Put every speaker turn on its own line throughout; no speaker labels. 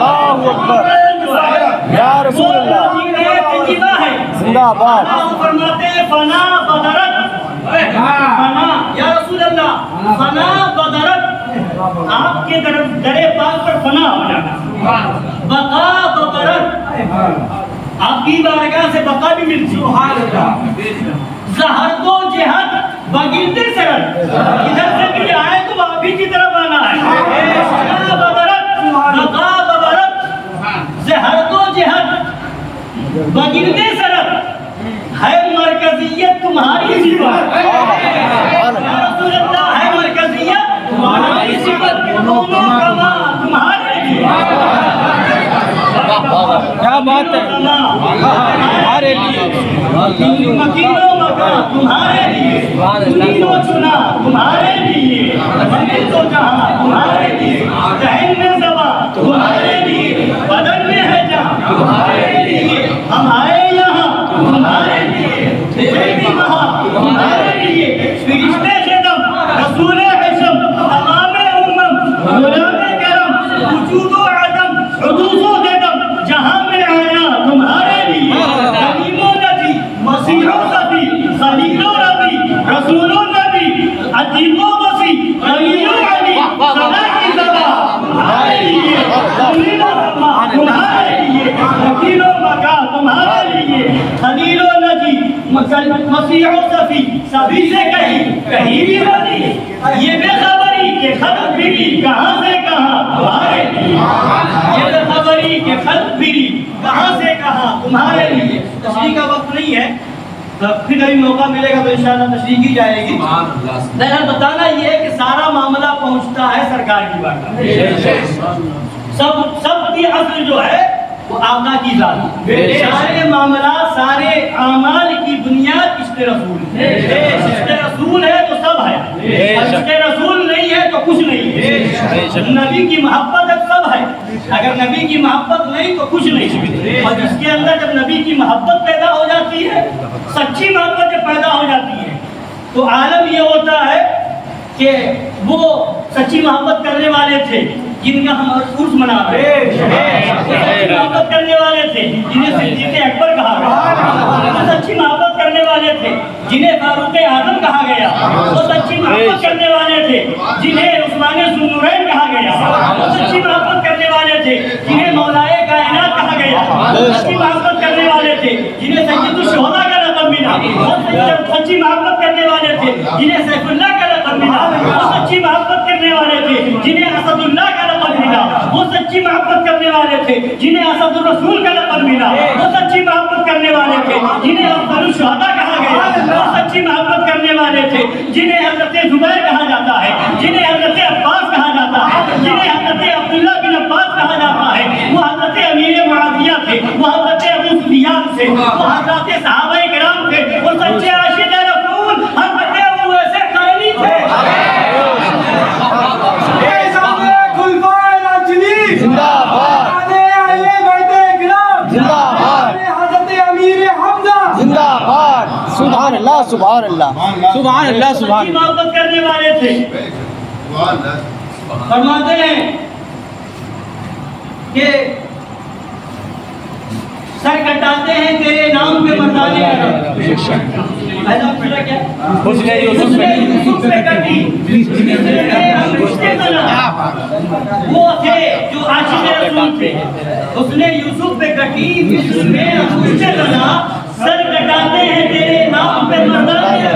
अल्लाहु अकबर या रसूल अल्लाह जिंदाबाद।
फरमाते हैं फना बदरत, फना या रसूल अल्लाह, फना बदरत, आपके दरे पाक पर फना हो जाना, बका बदरत, आपकी बारगाह से बका भी मिलती है। जहर दो जिहद बगिरते सरत, इधर से भी आए तो वापी की तरफ आना है। फना बदरत बका बदरत, जहर दो जिहद बगिरते सरत, है मरकजियत तुम्हारी सिफत, है मरकजियत तुम्हारी सिफत, दोनों कमा तुम्हारे लिए।
क्या बात है, हमारे लिए
मकीनों मकान तुम्हारे लिए, चुनीनो चुना तुम्हारे लिए, मंदिर तो जहाँ तुम्हारे लिए, जहन में सवा तुम्हारे लिए, बदन में है जहाँ तुम्हारे लिए, हम आए यहाँ तुम्हारे लिए, वहाँ तुम्हारे लिए, फरिश्ते से दम रसूले हशम तमामे उम्मम गुलामे करम वजूदो आदम हुदूसो देदम जहाँ में आया तुम्हारे लिए, कलीमो नबी मसीहो नबी खलीलो नबी रसूलो नबी अजीबो मसी खलीलो अली सदा की सदा तुम्हारे लिए, खलीलो रब्बा तुम्हारे लिए, वकीलो मका तुम्हारे लिए, खलीलो नबी मसीहो सफी सभी से कहीं भी बनी, ये बेखबरी के खत फिरी कहाँ से कहाँ तुम्हारे लिए, ये बेखबरी के खत फिरी कहाँ से कहाँ तुम्हारे लिए। तशरीह का वक्त नहीं है, फिर कभी मौका मिलेगा तो इंशाअल्लाह तशरीह की जाएगी। दरअसल बताना ये है कि सारा मामला पहुंचता है सरकार की बात, सब की असल जो है वो आका की जात, सारे मामला सारे आमाल की बुनियाद इश्क़ रसूल है। इश्क़ रसूल है तो सब है, इश्क़ रसूल नहीं है तो कुछ नहीं है। नबी की मोहब्बत सब है, अगर नबी की मोहब्बत नहीं तो कुछ नहीं। और इसके अंदर जब नबी की मोहब्बत पैदा हो जाती है, सच्ची मोहब्बत जब पैदा हो जाती है, तो आलम ये होता है कि वो सच्ची मोहब्बत करने वाले थे जिनका हम उर्स मना रहे हैं, मोहब्बत करने वाले थे जिन्हें सिद्दीक़ अकबर कहा गया, वो सच्ची मोहब्बत करने वाले थे जिन्हें फारूक आजम कहा गया, वो सच्ची मोहब्बत करने वाले थे जिन्हें उस्मान ज़ुन्नूरैन कहा गया, वो सच्ची मोहब्बत करने वाले थे जिन्हें मौलाए कायनात कहा गया, सच्ची मोहब्बत करने वाले थे जिन्हें सैयदुश शुहदा का लक़ब मिला, सच्ची मोहब्बत करने वाले थे जिन्हें सैफुल्लाह का लक़ब मिला, वो सच्ची मोहब्बत करने वाले थे जिन्हें असदुल्लाह का लक़ब मिला, वो सच्ची मोहब्बत करने वाले थे जिन्हें असदुर रसूल का लक़ब मिला, वो सच्ची मोहब्बत करने वाले थे जिन्हें अफ़ज़लुश शुहदा कहा गया, वो सच्ची मोहब्बत करने वाले थे जिन्हें हज़रत ज़ुबैर कहा जाता है, जिन्हें हज़रत अब्बास कहा जाता है, जिन्हें हज़रत अब्दुल्लाह बिन अब्बास कहा जाता है, वो हज़रत अमीर मुआविया थे, वो हज़रत अबू सुफियान थे, वो हज़रत सहाबाए किराम थे, वो सच्चे आशिक़ रसूल हज़रत अबू वैसे क़रनी थे। सुभान अल्लाह सुभान अल्लाह सुभान अल्लाह सुभान अल्लाह। मोहब्बत करने वाले थे, फरमाते हैं कि सर कटाते हैं तेरे नाम पे मर्दाने यूसुफ पे कटी, वो थे जो आशिक़ रसूल थे, उसने यूसुफ पे कटी, सर कटाते हैं तेरे नाम पे मर्दाने,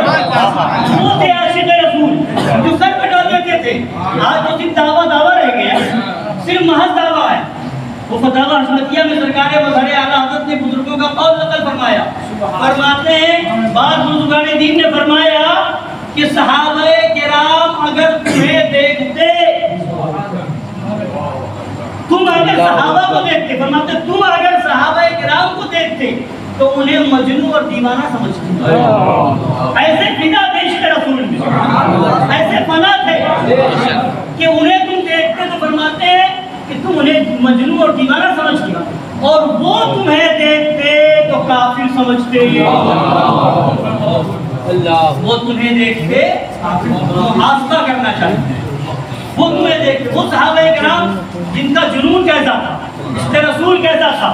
वो थे आशिक़ रसूल जो सर कटा देते थे। आज तो सिर्फ दावा रह गया, सिर्फ महज दावा है। वो फतवा हशमतिया में सरकार वज़ीर आला हज़रत ने बुजुर्गों का कौल नकल फरमाया, फरमाते हैं बाद बुजुर्गान दीन ने फरमाया कि सहाबाए किराम अगर तुम्हें देखते, तुम अगर सहाबा को देखते, फरमाते तुम अगर सहाबाए किराम को देखते तो उन्हें मजनू और दीवाना समझते, ऐसे फिदा थे इश्क़ रसूल में, ऐसे फना थे कि उन्हें तुम देखते तो फरमाते हैं कि तुम उन्हें मजनू और दीवाना समझते, और वो तुम्हें देखते तो काफिर समझते। वो तुम्हें देखते आस्था करना चाहते, वो तुम्हें देखते, वो सहाबाए किराम जिनका जुनून कैसा था, इश्क़ रसूल कैसा था?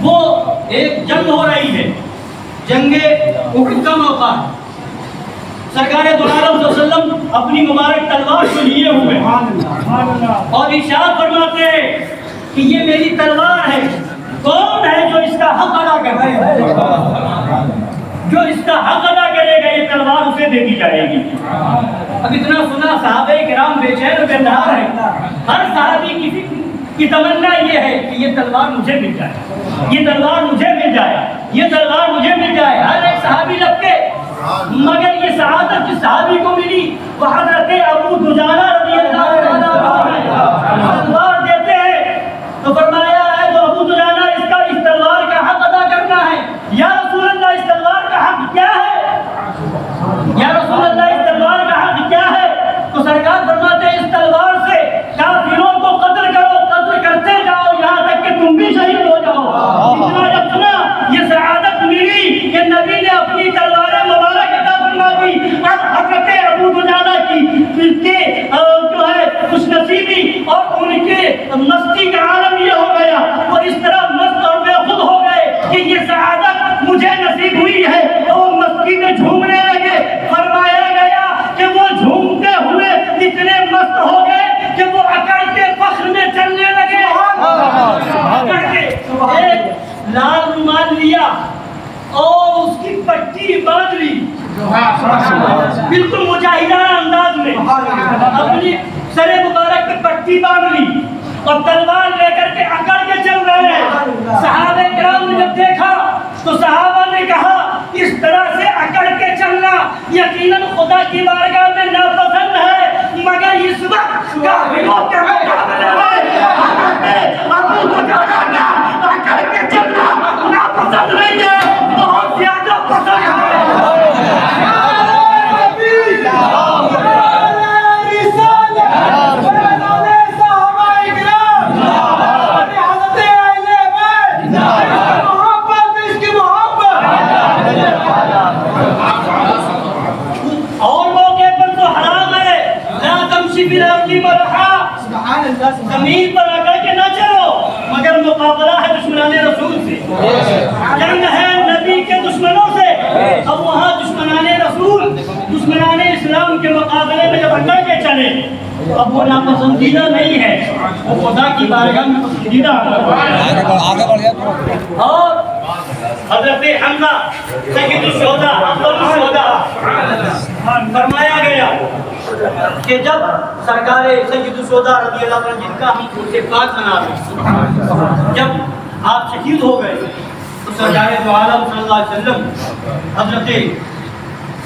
वो एक जंग हो रही है, जंगे उहद का मौका है। सरकार दो आलम वसल्लम अपनी मुबारक तलवार को लिए हुए और इरशाद फरमाते हैं कि ये मेरी तलवार है, कौन है जो इसका हक अदा करेगा? जो इसका हक अदा करेगा ये तलवार उसे दे दी जाएगी। अब इतना सुना सहाबे किराम बेचैन बेकरार है। हर सहाबी की तमन्ना ये है कि ये तलवार मुझे मिल जाए, ये तलवार मुझे मिल जाए, ये तलवार मुझे मिल जाए। हर एक सहाबी लपके, मगर ये सआदत जिस सहाबी को मिली वह हज़रत अबू दुजाना रज़ियल्लाहु अन्हु तलवार देते हैं तो फरमाया है जो अबू दुजाना इसका इस तलवार का हक अदा करना है। या रसूल अल्लाह इस तलवार का हक क्या है? या रसूल अल्लाह इस तलवार का हक क्या है? तो सरकार फरमाते हैं इस तलवार से काफिरों को कत्ल करो, कत्ल करते जाओ यहाँ तक कि तुम भी शहीद हो जाओ। इतना जब सुना ये सआदत मिली कि नबी ने अपनी तलवारें मुबारक अता फरमा दी। अब हज़रत अबू दुजाना की जो है खुशनसीबी और उनके मस्ती का आलम ये हो गया, वो इस तरह मस्त और बेखुद हो गए कि ये सआदत मुझे नसीब हुई है। तो वो मस्ती में झूमने लगे। फरमाया गया कि वो झूमते हुए इतने मस्त हो गए कि वो अकड़ के फख्र में चलने लगे। अकड़ के एक लाल रुमाल लिया और उसकी पट्टी बांध ली, बिल्कुल मुजाहिदाना अंदाज में अपनी सरे मुबारक पे पट्टी बांध ली और तलवार लेकर के अकड़ के चल रहे हैं। सहाबे किराम ने जब देखा तो सहाबा ने कहा इस तरह से अकड़ के चलना यकीनन खुदा की बारगाह में नापसंद है, मगर इस वक्त काफिरों के मुकाबले में अबू दुजाना अकड़ के चलना नापसंद नहीं है, बहुत ज्यादा पसंद है। जमीन पर आकर के ना चलो, मगर मुकाबला है दुश्मनाने रसूल से, जंग है नबी के दुश्मनों से। अब वहाँ दुश्मनाने रसूल, दुश्मनाने इस्लाम के मुकाबले में जब अकड़ के चले, अब वो नापसंदीदा नहीं है, वो खुदा की बारगाह में पसंदीदा। और हज़रत हमज़ा सय्यदुश्शुहदा अफ़ज़लुश्शुहदा फरमाया गया कि जब सरकार सय्यदुश्शुहदा रज़ियल्लाहु अन्हु जिनका हम उनसे पाक मना जब आप शहीद हो गए तो सरकार दो आलम सल्लल्लाहु अलैहि वसल्लम हज़रत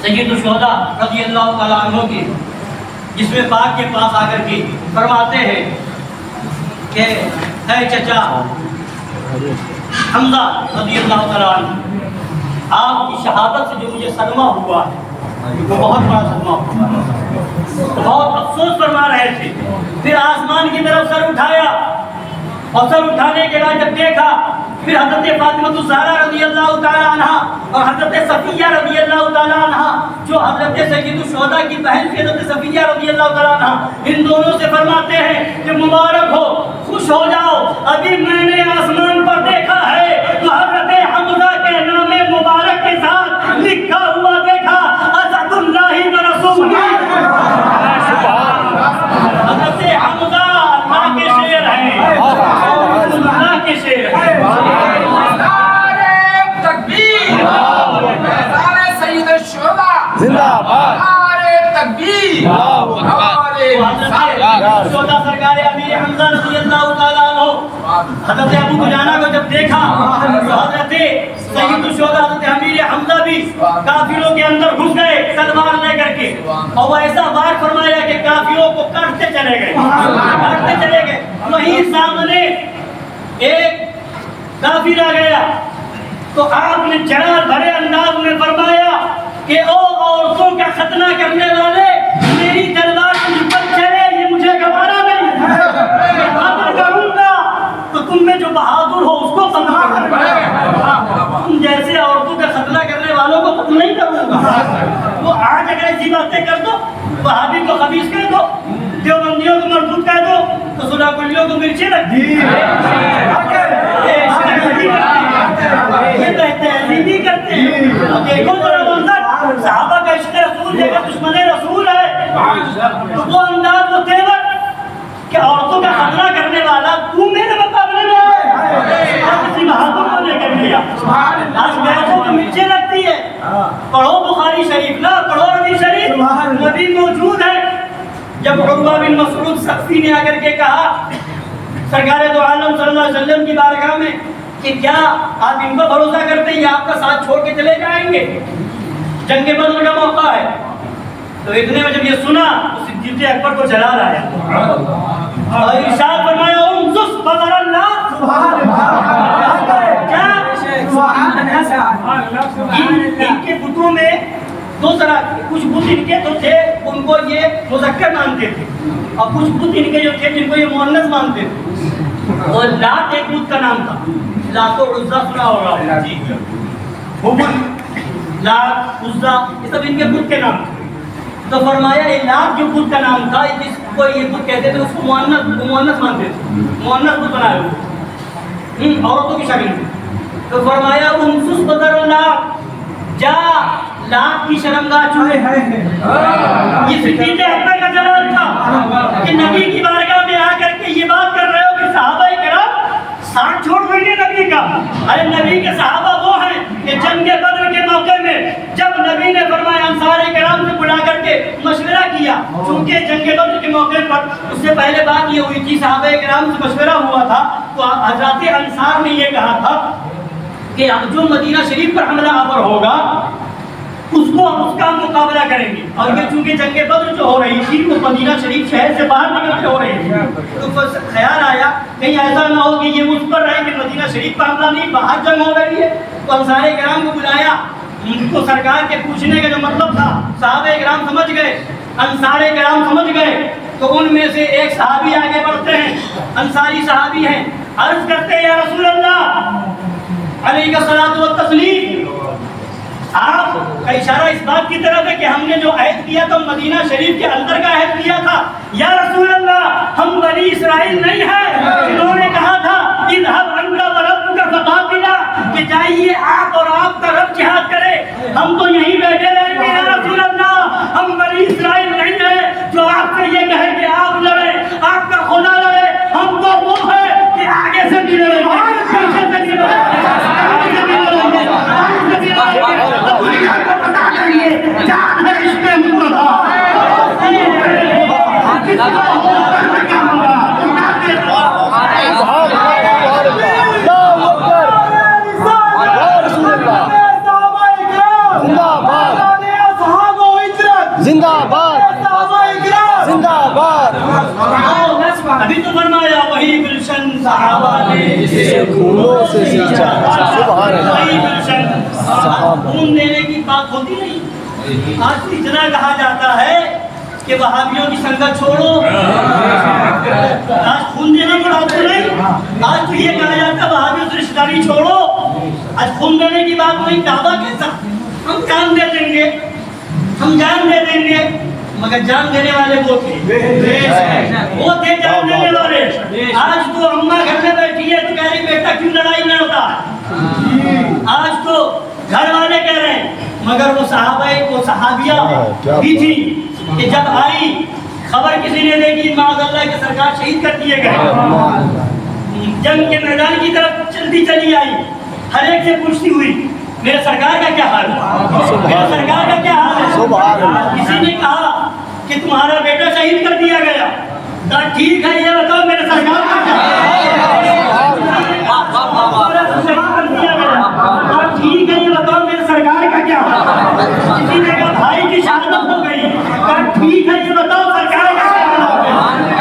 सय्यदुश्शुहदा रज़ियल्लाहु तआला अन्हु की जिसमें पाक के पास आकर के फरमाते हैं कि है चचा हमज़ा रज़ियल्लाहु तआला अन्हु, आपकी शहादत से जो मुझे सदमा हुआ है वो बहुत बड़ा सदमा हुआ है। बहुत अफसोस फरमा रहे थे। फिर आसमान की तरफ सर उठाया और सर उठाने के बाद जब देखा फिर हज़रत फ़ातिमा ज़हरा रज़ियल्लाहु तआला अन्हा और हज़रत सफ़िया रज़ियल्लाहु तआला अन्हा जो हज़रत सय्यदुश्शुहदा की बहन थी हज़रत सफ़िया रज़ियल्लाहु तआला अन्हा, इन दोनों से फरमाते हैं कि मुबारक हो, खुश हो जाओ, अभी मैंने आसमान पर देखा है तो हज़रत हमज़ा के नामे मुबारक के साथ लिखा हुआ देखा असदुल्लाहि व रसूलिही। हज़रत हमज़ा अल्लाह के शेर हैं, अल्लाह के शेर हैं।
जिंदाबाद, नारे तकबीर,
शोदा सरकार अमीर हमज़ा रज़ियल्लाहु तआला अन्हु हज़रत अबू दुजाना को जब देखा तो हज़रत सय्यदुश्शुहदा हज़रत अमीर हमज़ा भी काफिरों के अंदर घुस गए तलवार लेकर के और वो ऐसा वार फरमाया कि काफिरों को काटते चले गए। वहीं सामने एक काफिर आ गया तो आपने जलाल भरे अंदाज में फरमाया कि ओ औरतों का खतना करने वाले, मेरी तलवार तुझ पर चले ये मुझे गवारा नहीं है, मैं कत्ल करूंगा तो तुम में जो बहादुर हो उसको खतना करूंगा, तुम जैसे औरतों का खतना करने वालों को कत्ल नहीं करूंगा। वो आज अगर ऐसी बातें कर दो, वहाबी को खबीस कह दो, देवबंदियों को मरदूद कह दो तो सुना कुल्लो मिर्चों को मिर्ची लगती है, ये तहजीबी करते हैं। देखो तो मंजर, सहाबा का इश्क रसूल देखो, दुश्मन रसूल है तो वो अंदाज, वो तेवर कि औरतों का खतरा करने वाला तू मेरे मुकाबले में है, किसी बहादुर को लेकर लिया। आज बैठो तो मिर्ची लगती है। पढ़ो बुखारी शरीफ ना, पढ़ो हदीस शरीफ, नबी मौजूद है। जब उर्वा बिन मसऊद सख्ती ने आकर के कहा सरकार दो आलम सल्लल्लाहु अलैहि वसल्लम की बारगाह में कि क्या आप इनको भरोसा करते हैं, आपका साथ छोड़ के चले जाएंगे, जंग बदर का मौका है। तो इतने में जब ये सुना तो सिद्दीक़ अकबर को जला रहा है और इरशाद फरमाया उनजुस बदरल्लाह, सुभान अल्लाह। क्या इनके बुतों में दो तरह, कुछ बुत इनके तो थे उनको ये मुज़क्कर मानते थे और कुछ बुत इनके जो थे जिनको ये मुअन्नस मानते थे। और लात एक बुत का नाम था, लात और उज़्ज़ा सुना होगा, हुबल, लात, उज़्ज़ा, ये सब इनके बुत के नाम थे। तो फरमाया ये लात जो बुत का नाम था, जिसको ये बुत कहते थे उसको मुअन्नस मानते थे, मुअन्नस बुत बनाए हुए औरतों की शक्ल में। तो फरमाया उनसुस बदरल्लाह, जा लात की शर्मगाह चूहे हैं। ये सिद्दीक़ अकबर का जवाब था कि नबी की बारगाह में आकर के ये बात कर रहे हो कि सहाबाए किराम साथ छोड़ देंगे नबी का। अरे नबी के सहाबा वो हैं कि जंग बदर के मौके में जब नबी ने फरमाया अंसार किराम से बुला करके मशवरा किया, क्योंकि जंग बदर के मौके पर उससे पहले बात ये हुई थी, सहाबाए किराम से मशवरा हुआ था तो हज़रत अंसार ने ये कहा था कि जो मदीना शरीफ पर हमला आवर होगा उसको हम उसका मुकाबला करेंगे। और ये चूंकि जंग बदर जो हो रही थी वो मदीना शरीफ शहर से बाहर निकल के हो रही थी, तो ख्याल आया कहीं ऐसा ना हो कि ये उस पर रहे कि मदीना शरीफ पर हमला नहीं, बाहर जंग हो रही है। तो अंसार किराम को बुलाया, उनको सरकार के पूछने का जो मतलब था सहाबे किराम समझ गए, अंसार किराम समझ गए। तो उनमें से एक सहाबी आगे बढ़ते हैं, अंसारी सहाबी हैं, अर्ज करते हैं या रसूल अल्लाह अलैका सलातु व तस्लीम, आपका इशारा इस बात की तरफ है कि हमने जो अहद किया था मदीना शरीफ के अंदर का अहद किया था। या रसूल अल्लाह, हम बनी इस्राइल नहीं है जिन्होंने कहा था इज़हब अंता व रब्बुका फक़ातिला, कि जाइए आप और आपका रब जिहाद करे, हम तो यहीं बैठे रहेंगे। या रसूल अल्लाह, हम बनी इस्राइल नहीं है जो आपसे ये कहे कि आप लड़े, आपका खुदा लड़े। हम तो वो है कि आगे से भी लड़ेंगे, पीछे से भी लड़ेंगे, अभी तो फरमाया वही गुलशन सहाबा ने जिसे खूनों से सींचा, वही गुलशन खून देने की बात होती नहीं। आज इतना कहा जाता है कि वहाबियों की संगत छोड़ो, आज खून देने की बात नहीं। आज तो ये कहा जाता है वहाबियों से रिश्तेदारी छोड़ो, आज खून देने की बात नहीं। दावा कैसा, हम जान दे देंगे, हम जान दे देंगे, मगर जान देने वाले वो थे, वो थे जान देने वाले। आज तो अम्मा घर में बैठी है तो कह रही बेटा क्यों लड़ाई में होता है, आज तो घर वाले कह रहे हैं। मगर वो सहाबाए, वो सहाबिया भी थी कि जब आई खबर किसी ने देखी माज़अल्लाह के सरकार शहीद कर दिए गए, जंग के मैदान की तरफ चलती चली आई, हर एक से पूछती हुई मेरे सरकार का क्या हाल है, मेरे सरकार का क्या हाल है। किसी ने कहा कि तुम्हारा बेटा शहीद कर दिया गया, कहा ठीक है ये बताओ मेरे सरकार का क्या हाल है, ठीक है ये बताओ मेरे सरकार का क्या हाल है। किसी ने कहा भाई की शहादत हो गई, कहा ठीक है ये बताओ सरकार का क्या हाल है।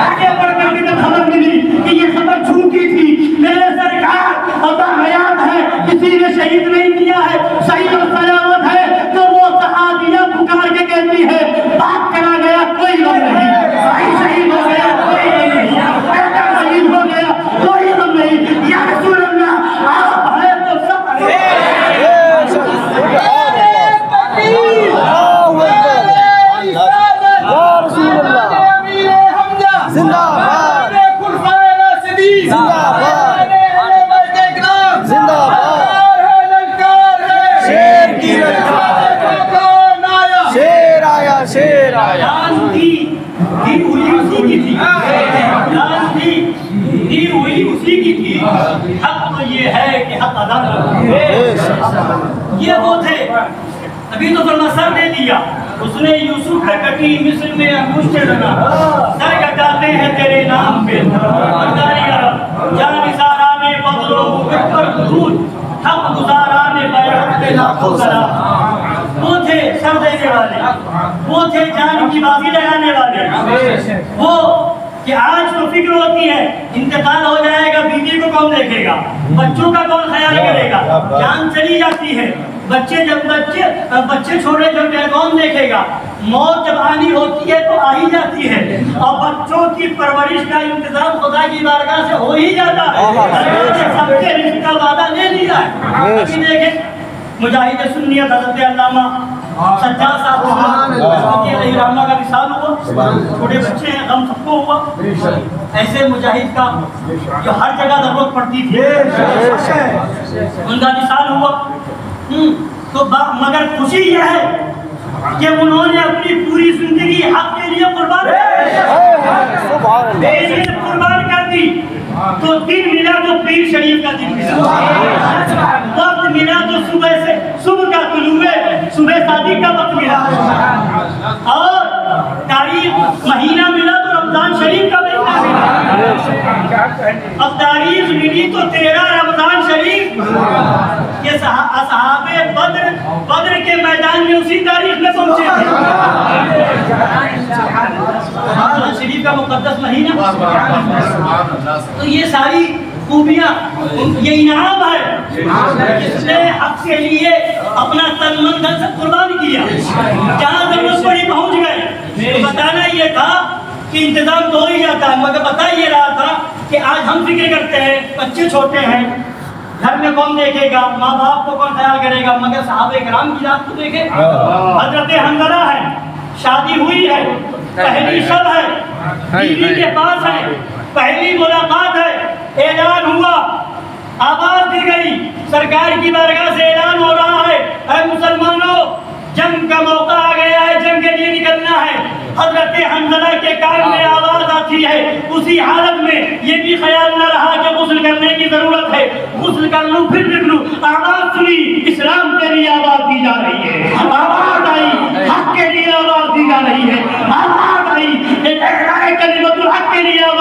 आगे बढ़ करके जब खबर मिली कि ये खबर झूठी थी, मेरे सरकार अता हयात है, किसी ने शहीद नहीं किया है, सही और सलामत है, तो वो सहाबिया पुकार के कहती है बात करा गया कोई गम नहीं, भाई शहीद हो गया कोई गम नहीं, बेटा शहीद हो गया कोई गम नहीं। या रसूल अल्लाह आप है तो सब जान दी हुई उसी की थी, जान दी हुई उसी की थी। हक तो ये है कि हक अदा करो। ये वो थे, तभी तो फरमा सर दे दिया उसने यूसुफ पे कटी मिस्र में अंगूठे लगा, सर कटाते हैं तेरे नाम पे जानिसारा ने बदलो पर दूध हक गुजारा ने बैरत पे लाखों सलाम। वो थे सर देने वाले, वो थे जान की बाजी लगाने वाले। वो कि आज तो फिक्र होती है इंतकाल हो जाएगा, बीवी को कौन देखेगा, बच्चों का कौन ख्याल करेगा, जान चली जाती है, बच्चे छोड़े जब कौन देखेगा, मौत जब आनी होती है तो आ ही जाती है, और बच्चों की परवरिश का इंतजाम खुदा की बारगाह से हो ही जाता है। सबके रिज़्क़ का वादा ले लिया है। अभी देखें मुजाहिद सुन्नियत हज़रत अल्लामा सज्जाद साहब रहमा का विसाल हुआ, छोटे बच्चे हैं, गम सबको हुआ। ऐसे मुजाहिद का जो हर जगह ज़रूरत पड़ती थी उनका विसाल हुआ। तो मगर खुशी यह है कि उन्होंने अपनी पूरी जिंदगी हक के लिए कुर्बान कर दी। तो दिन मिला तो पीर शरीफ का दिन मिला, वक्त मिला तो सुबह का तुलुए सुबह शादी का वक्त मिला, और तारीख महीना मिला तो रमजान शरीफ का महीना मिला। अब तारीख मिली तो 13 रमजान शरीफ। ये असहाबे बद्र के मैदान में उसी तारीख में पहुंचे थे। रमजान शरीफ का मुकद्दस महीना। तो ये सारी खूबियाँ, ये इनाम है जिसने हक के लिए अपना तन मन धन से कुर्बान किया, जहाँ जरूरत पड़ी पहुँच गए। तो बताना ये था कि इंतजाम तो हो ही जाता है, मगर बता ये रहा था कि आज हम फिक्र करते हैं, बच्चे छोटे हैं, घर में कौन देखेगा, माँ बाप को कौन ख्याल करेगा, मगर साहबे किराम की जात को देखे। हजरत हंज़ला है, शादी हुई है, पहली शब है, बीवी के पास है, पहली मुलाकात है, ऐलान हुआ, आवाज दी गई, सरकार की बारगाह से ऐलान हो रहा है, ऐ मुसलमानों जंग का मौका आ गया है, जंग के लिए निकलना है। हजरत हंज़ला के कान में आवाज आती है, उसी हालत में ये भी ख्याल न रहा कि गुस्ल करने की जरूरत है, गुस्ल कर लूं फिर निकलूं। आवाज सुनी, इस्लाम के लिए आवाज दी जा रही है, आवाज आई, हक के लिए आवाज दी जा रही है, आवाज आई, कलिमतुल हक के लिए आवाज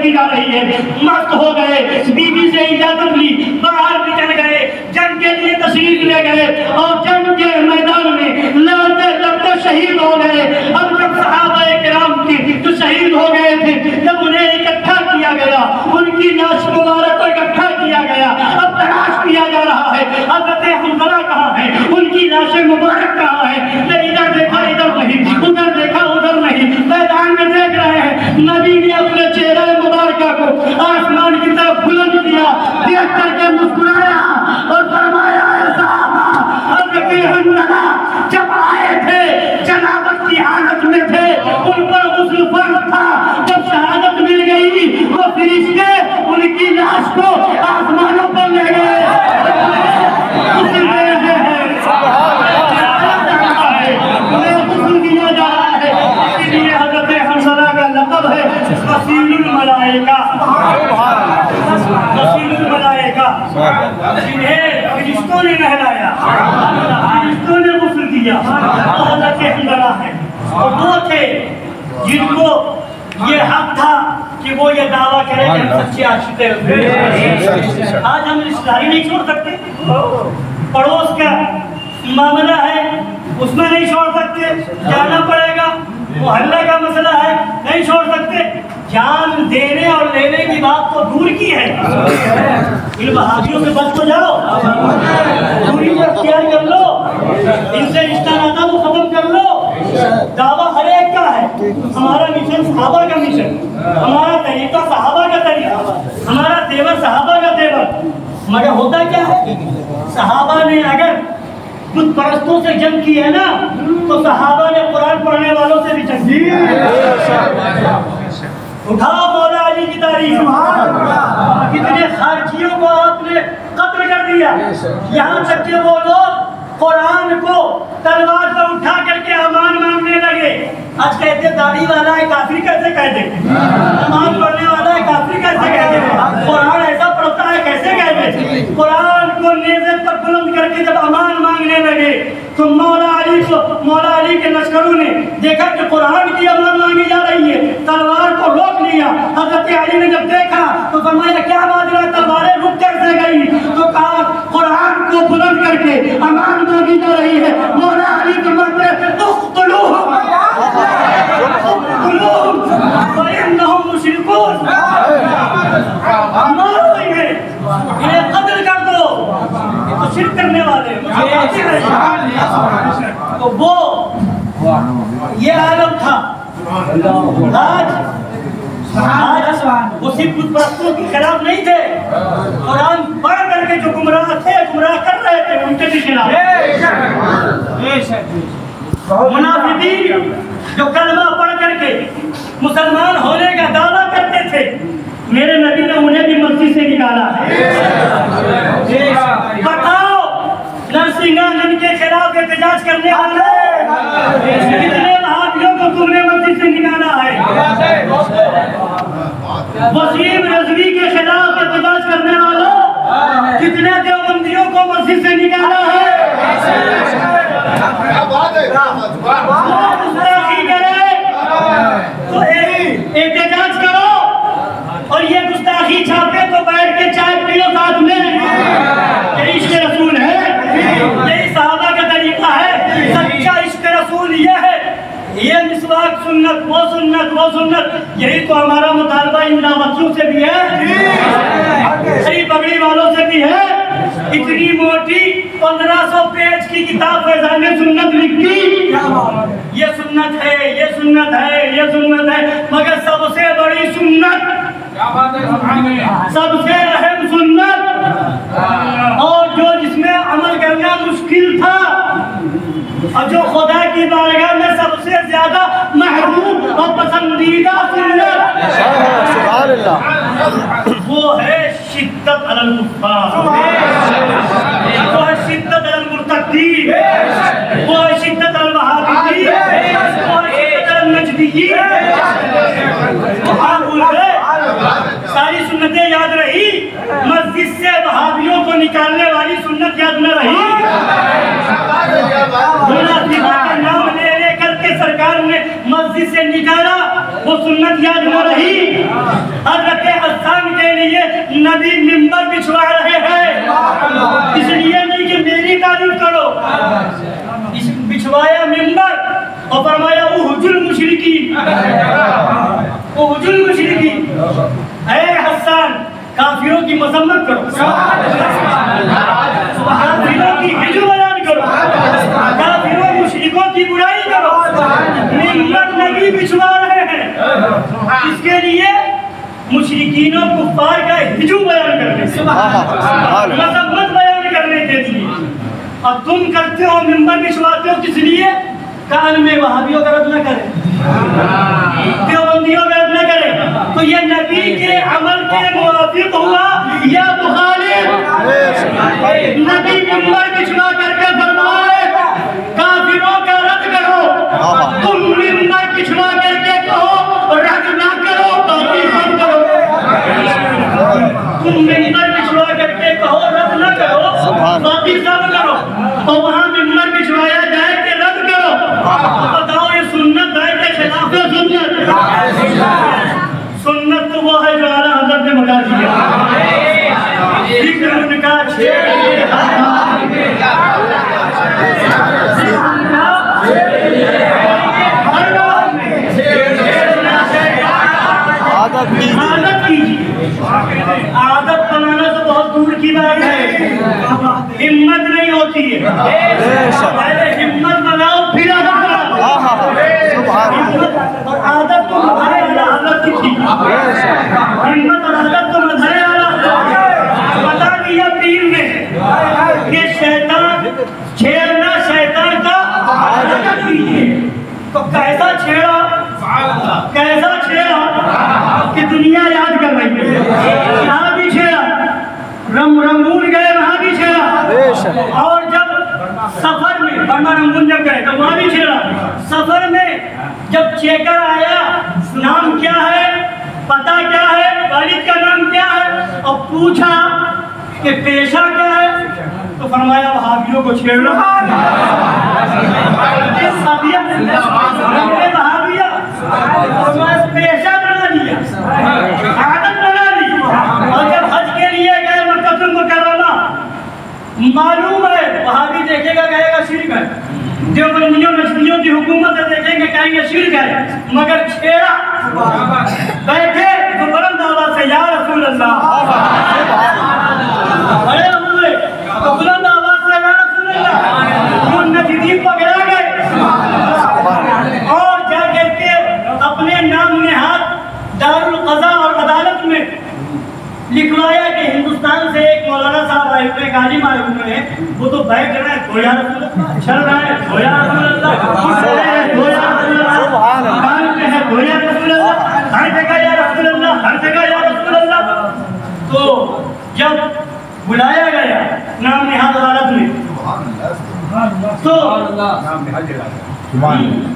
दी जा रही है। मस्त हो गए, बीवी से इजाजत ली, बाहर निकल गए, जंग के लिए तशरीफ ले गए, और जंग के मैदान में लड़ते लड़ते शहीद हो गए। अब जब सहाबाए किराम की जो शहीद हो गए थे, जब उन्हें इकट्ठा किया गया, उनकी लाश मुबारक को इकट्ठा किया गया, अब तलाश किया जा रहा है हज़रत हंज़ला कहाँ है, उनकी लाश मुबारक कहाँ है। इधर देखा इधर नहीं, उधर देखा उधर नहीं, मैदान में देख रहे हैं। नबी ने अपने चेहरे मुबारक को आसमान की तरफ बुलंद किया, देख करके मुस्कुराया और फरमाया, जब आए थे जनाबत की हालत में थे, उन पर गुस्ल फर्ज था, जब शहादत मिल गई वो फरिश्ते उनकी लाश को आसमानों पर ले गए। गुस्ल किया जा रहा है, इसलिए हज़रत हंज़ला का लक़ब है वसीलुल मलाइका, वसीलुल मलाइका, जिन्हें फरिश्तों ने नहलाया, फरिश्तों ने गुस्ल किया, वो हज़रत हंज़ला है। और वो थे जिनको ये हक था कि वो ये दावा करे कि हम सच्चे आशिक़ रसूल। आज हम रिश्तेदारी नहीं छोड़ सकते, पड़ोस का मामला है उसमें नहीं छोड़ सकते, जाना पड़ेगा, मोहल्ले का मसला है नहीं छोड़ सकते। जान देने और लेने की बात तो दूर की है, इन बहादियों से बच तो जाओ, दूरी को अख्तियार कर लो, इनसे रिश्ता नाता तो खत्म कर लो। दावा हर एक का है, हमारा मिशन सहाबा का मिशन, हमारा तरीका सहाबा का तरीका, हमारा तेवर सहाबा का तेवर। मगर होता क्या है, सहाबा ने अगर बुत परस्तों से जंग की है ना, तो सहाबा ने कुरान पढ़ने वालों से भी जंग की। उठाओ मौला अली की तारीफ, कितने खारजियों को आपने कत्ल कर दिया। यहाँ तक कि वो लोग कुरान को तलवार पर उठा करके अमान मांगने लगे। आज कहते दाढ़ी वाला है काफिर कैसे कह दे, नमाज पढ़ने वाला है काफिर कैसे कह दे, कुरान ऐसा पढ़ता है कैसे कह दे। कुरान को नेज़े पर बुलंद करके जब अमान मांगने लगे तो मौला अली के लश्करों ने देखा कि कुरान की अमान मांगी जा रही है, तलवार को रोक लिया। हजरत अली ने जब देखा तो फरमाया क्या बात है, तलवारें रुक कैसे गई? तो कहा कुरान को बुलंद करके अमान मांगी जा रही है। मौला अली फरमाते हैं मुशरिकून, मारो इन्हें कत्ल कर दो, तो शिर्क करने वाले तो वो ये आलम था। आज वो सिर्फ बुतपरस्तों के खिलाफ नहीं थे, कुरान पढ़ करके जो गुमराह कर रहे थे उनके भी खिलाफ। मुनाफिकीन जो कलमा पढ़ करके मुसलमान होने का दावा करते थे, मेरे नबी ने उन्हें भी मस्जिद से निकाला है। बताओ नरसिंहानंद के खिलाफ एहतजाज करने वाले कितने वहाबियों को तुमने मस्जिद से निकाला है? वसीम रज़वी के खिलाफ एहतजाज करने वालों कितने देवबंदियों को मस्जिद से निकाला है? गुस्ताखी करे तो एहतजाज करो और ये गुस्ताखी छापे तो बैठ के चाय पियो साथ में। ये इश्क़ रसूल है, यही सहाबा का तरीका है। सच्चा इश्क़ रसूल ये है, ये मिसवाक सुन्नत वो सुन्नत, यही तो हमारा मुतालबा इन दावतियों से भी है, सही पगड़ी वालों से भी है। इतनी मोटी 1500 पेज की किताब फैज़ाने सुन्नत लिखी, ये सुन्नत है, ये सुन्नत है, ये सुन्नत है, मगर सबसे बड़ी सुन्नत, सबसे अहम सुन्नत और जो जिसमें अमल करना मुश्किल था और जो खुदा की बारगाह में सबसे ज्यादा महबूब और पसंदीदा सुन्नत, वो है शिद्दत अलल कुफ्फार, वो है शिद्दत अलल मुर्तद्दीन, वो है शिद्दत अलल वहाबिय्यीन, वो है शिद्दत अलल नजदिय्यीन। आप भूल गए, सारी सुन्नतें याद रही, मस्जिद से वहाबियों को निकालने वाली सुन्नत याद न रही। मुनाफिकों का नाम ले करके सरकार ने मस्जिद से निकाला, वो सुन्नत याद न रही। हज़रत हसन के लिए नबी मिंबर बिछवा रहे हैं, इसलिए नहीं कि मेरी तारीफ करो, इस बिछवाया मिंबर और फरमाया उहुजुल मुशरिकीन, उहुजुल मुशरिकीन। ऐ हसन काफिरों की मजम्मत करो, काफिरों की हिजू बयान करो, काफिरों मुशरिकों की बुराई करो। मिंबर नबी बिछवा रहे हैं, इसके लिए मुशरिकीनों कुफ्फार का हिजू बयान करने, मजम्मत बयान करने के लिए। और तुम करते हो मिंबर बिछवाते हो किस लिए? कान में वहाबियों का रद्द न करें, देवबंदियों का रद्द न करें, तो ये नबी के अमल के मुवाफिक हुआ या मुखालिफ? नबी मिंबर बिछवा करके फरमाए काफिरों का रद्द करो, तुम मिंबर बिछवा करके कहो रद्द ना करो, बाकी सब करो। तुम मिंबर बिछवा करके कहो रद्द ना करो, बाकी सब करो, और वहाँ मिंबर बिछवाया जाए कि रद्द करो। बताओ ये सुन्नत है के खिलाफ है? सुन्नत तो वो है जो आला हज़रत ने बता दिया, जिक्र उनका आदत कीजिए। आदत बनाना तो बहुत दूर की बात है, हिम्मत नहीं होती है। पहले हिम्मत बनाओ फिर आदत बनाओ, और आदत तो मज़हरे आला हज़रत की थी, हिम्मत और आदत तो मज़हरे आला बता दिया पीर ने कि शैतान छेड़ना शैतान का आदत कीजिए। तो कैसा छेड़ा कि दुनिया याद कर रही है, यहाँ भी छेड़ा, रंगून गए वहाँ भी छेड़ा, और जब सब बारम्बार रंगून जब गए तो वहां भी छेड़ा। सफर में जब चेकर आया, नाम क्या है, पता क्या है, वालिद का नाम क्या है, और पूछा कि पेशा क्या है, तो फरमाया वहाबियों को छेड़ लो। पेशा बना लिया, आदत बना ली। और जब हज के लिए गए मक्का मुकर्रमा, मालूम है वहाबी देखेगा कहेगा शिर्क है, देवबंदियों नस्लियों की हुकूमत है देखेंगे कहेंगे शिर्क है, मगर छेड़ा बैठे तो बुलंद आवाज से या रसूल अल्लाह, बड़े हुए तो बुलंद आवाज से या रसूल अल्लाह, वो नजदीक पकड़ा गए और जाकर के अपने नाम नेहाद दारुल कज़ा और अदालत में लिखवाया कि हिंदुस्तान से एक मौलाना साहब आए हुए, गाली मारे हुए हैं, वो तो बैठ रहे हैं, धोया रसूल अल्लाह, चल रहा है धोया रसूल अल्लाह, धोया रसूल अल्लाह, कान में है धोया रसूल अल्लाह, हर जगह या रसूल अल्लाह, हर जगह या रसूल अल्लाह। तो जब बुलाया गया नाम नेहाद अदालत में, तो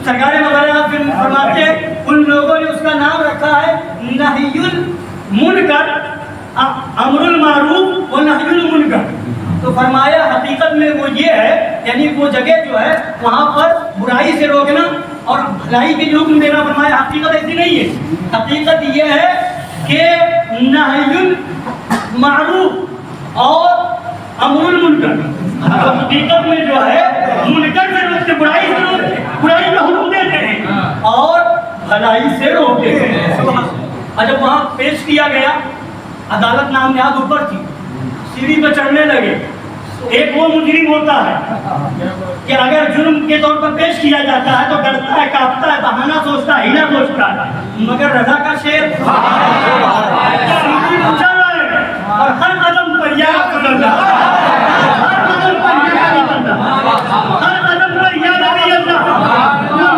सरकारी वज़ारत फरमाते हैं उन लोगों ने उसका नाम रखा है नहियुल मुनकर, अमरुल मारूफ व नहियुल मुनकर। तो फरमाया हकीकत में वो ये है, यानी वो जगह जो है वहाँ पर बुराई से रोकना और भलाई के हुक्म देना। फरमाया हकीकत ऐसी नहीं है, हकीकत ये है कि नहियुल मारूफ और अमरुल मुनकर, तो हकीकत में जो है मुनकर से रोकते, बुराई से रोकते, बुराई का हुक्म देते हैं और भलाई से रोकते हैं। और जब वहाँ पेश किया गया, अदालत नाम नेहाद ऊपर थी, सीढ़ी पर चढ़ने लगे, एक वो मुजरिम होता है कि अगर जुर्म के तौर पर पेश किया जाता है तो डरता है, कांपता है, बहाना सोचता है, हीला सोचता है, मगर रजा का शेर और हर कदम पर या रसूल अल्लाह, हर कदम पर या रसूल अल्लाह, हर कदम पर या नबी अल्लाह।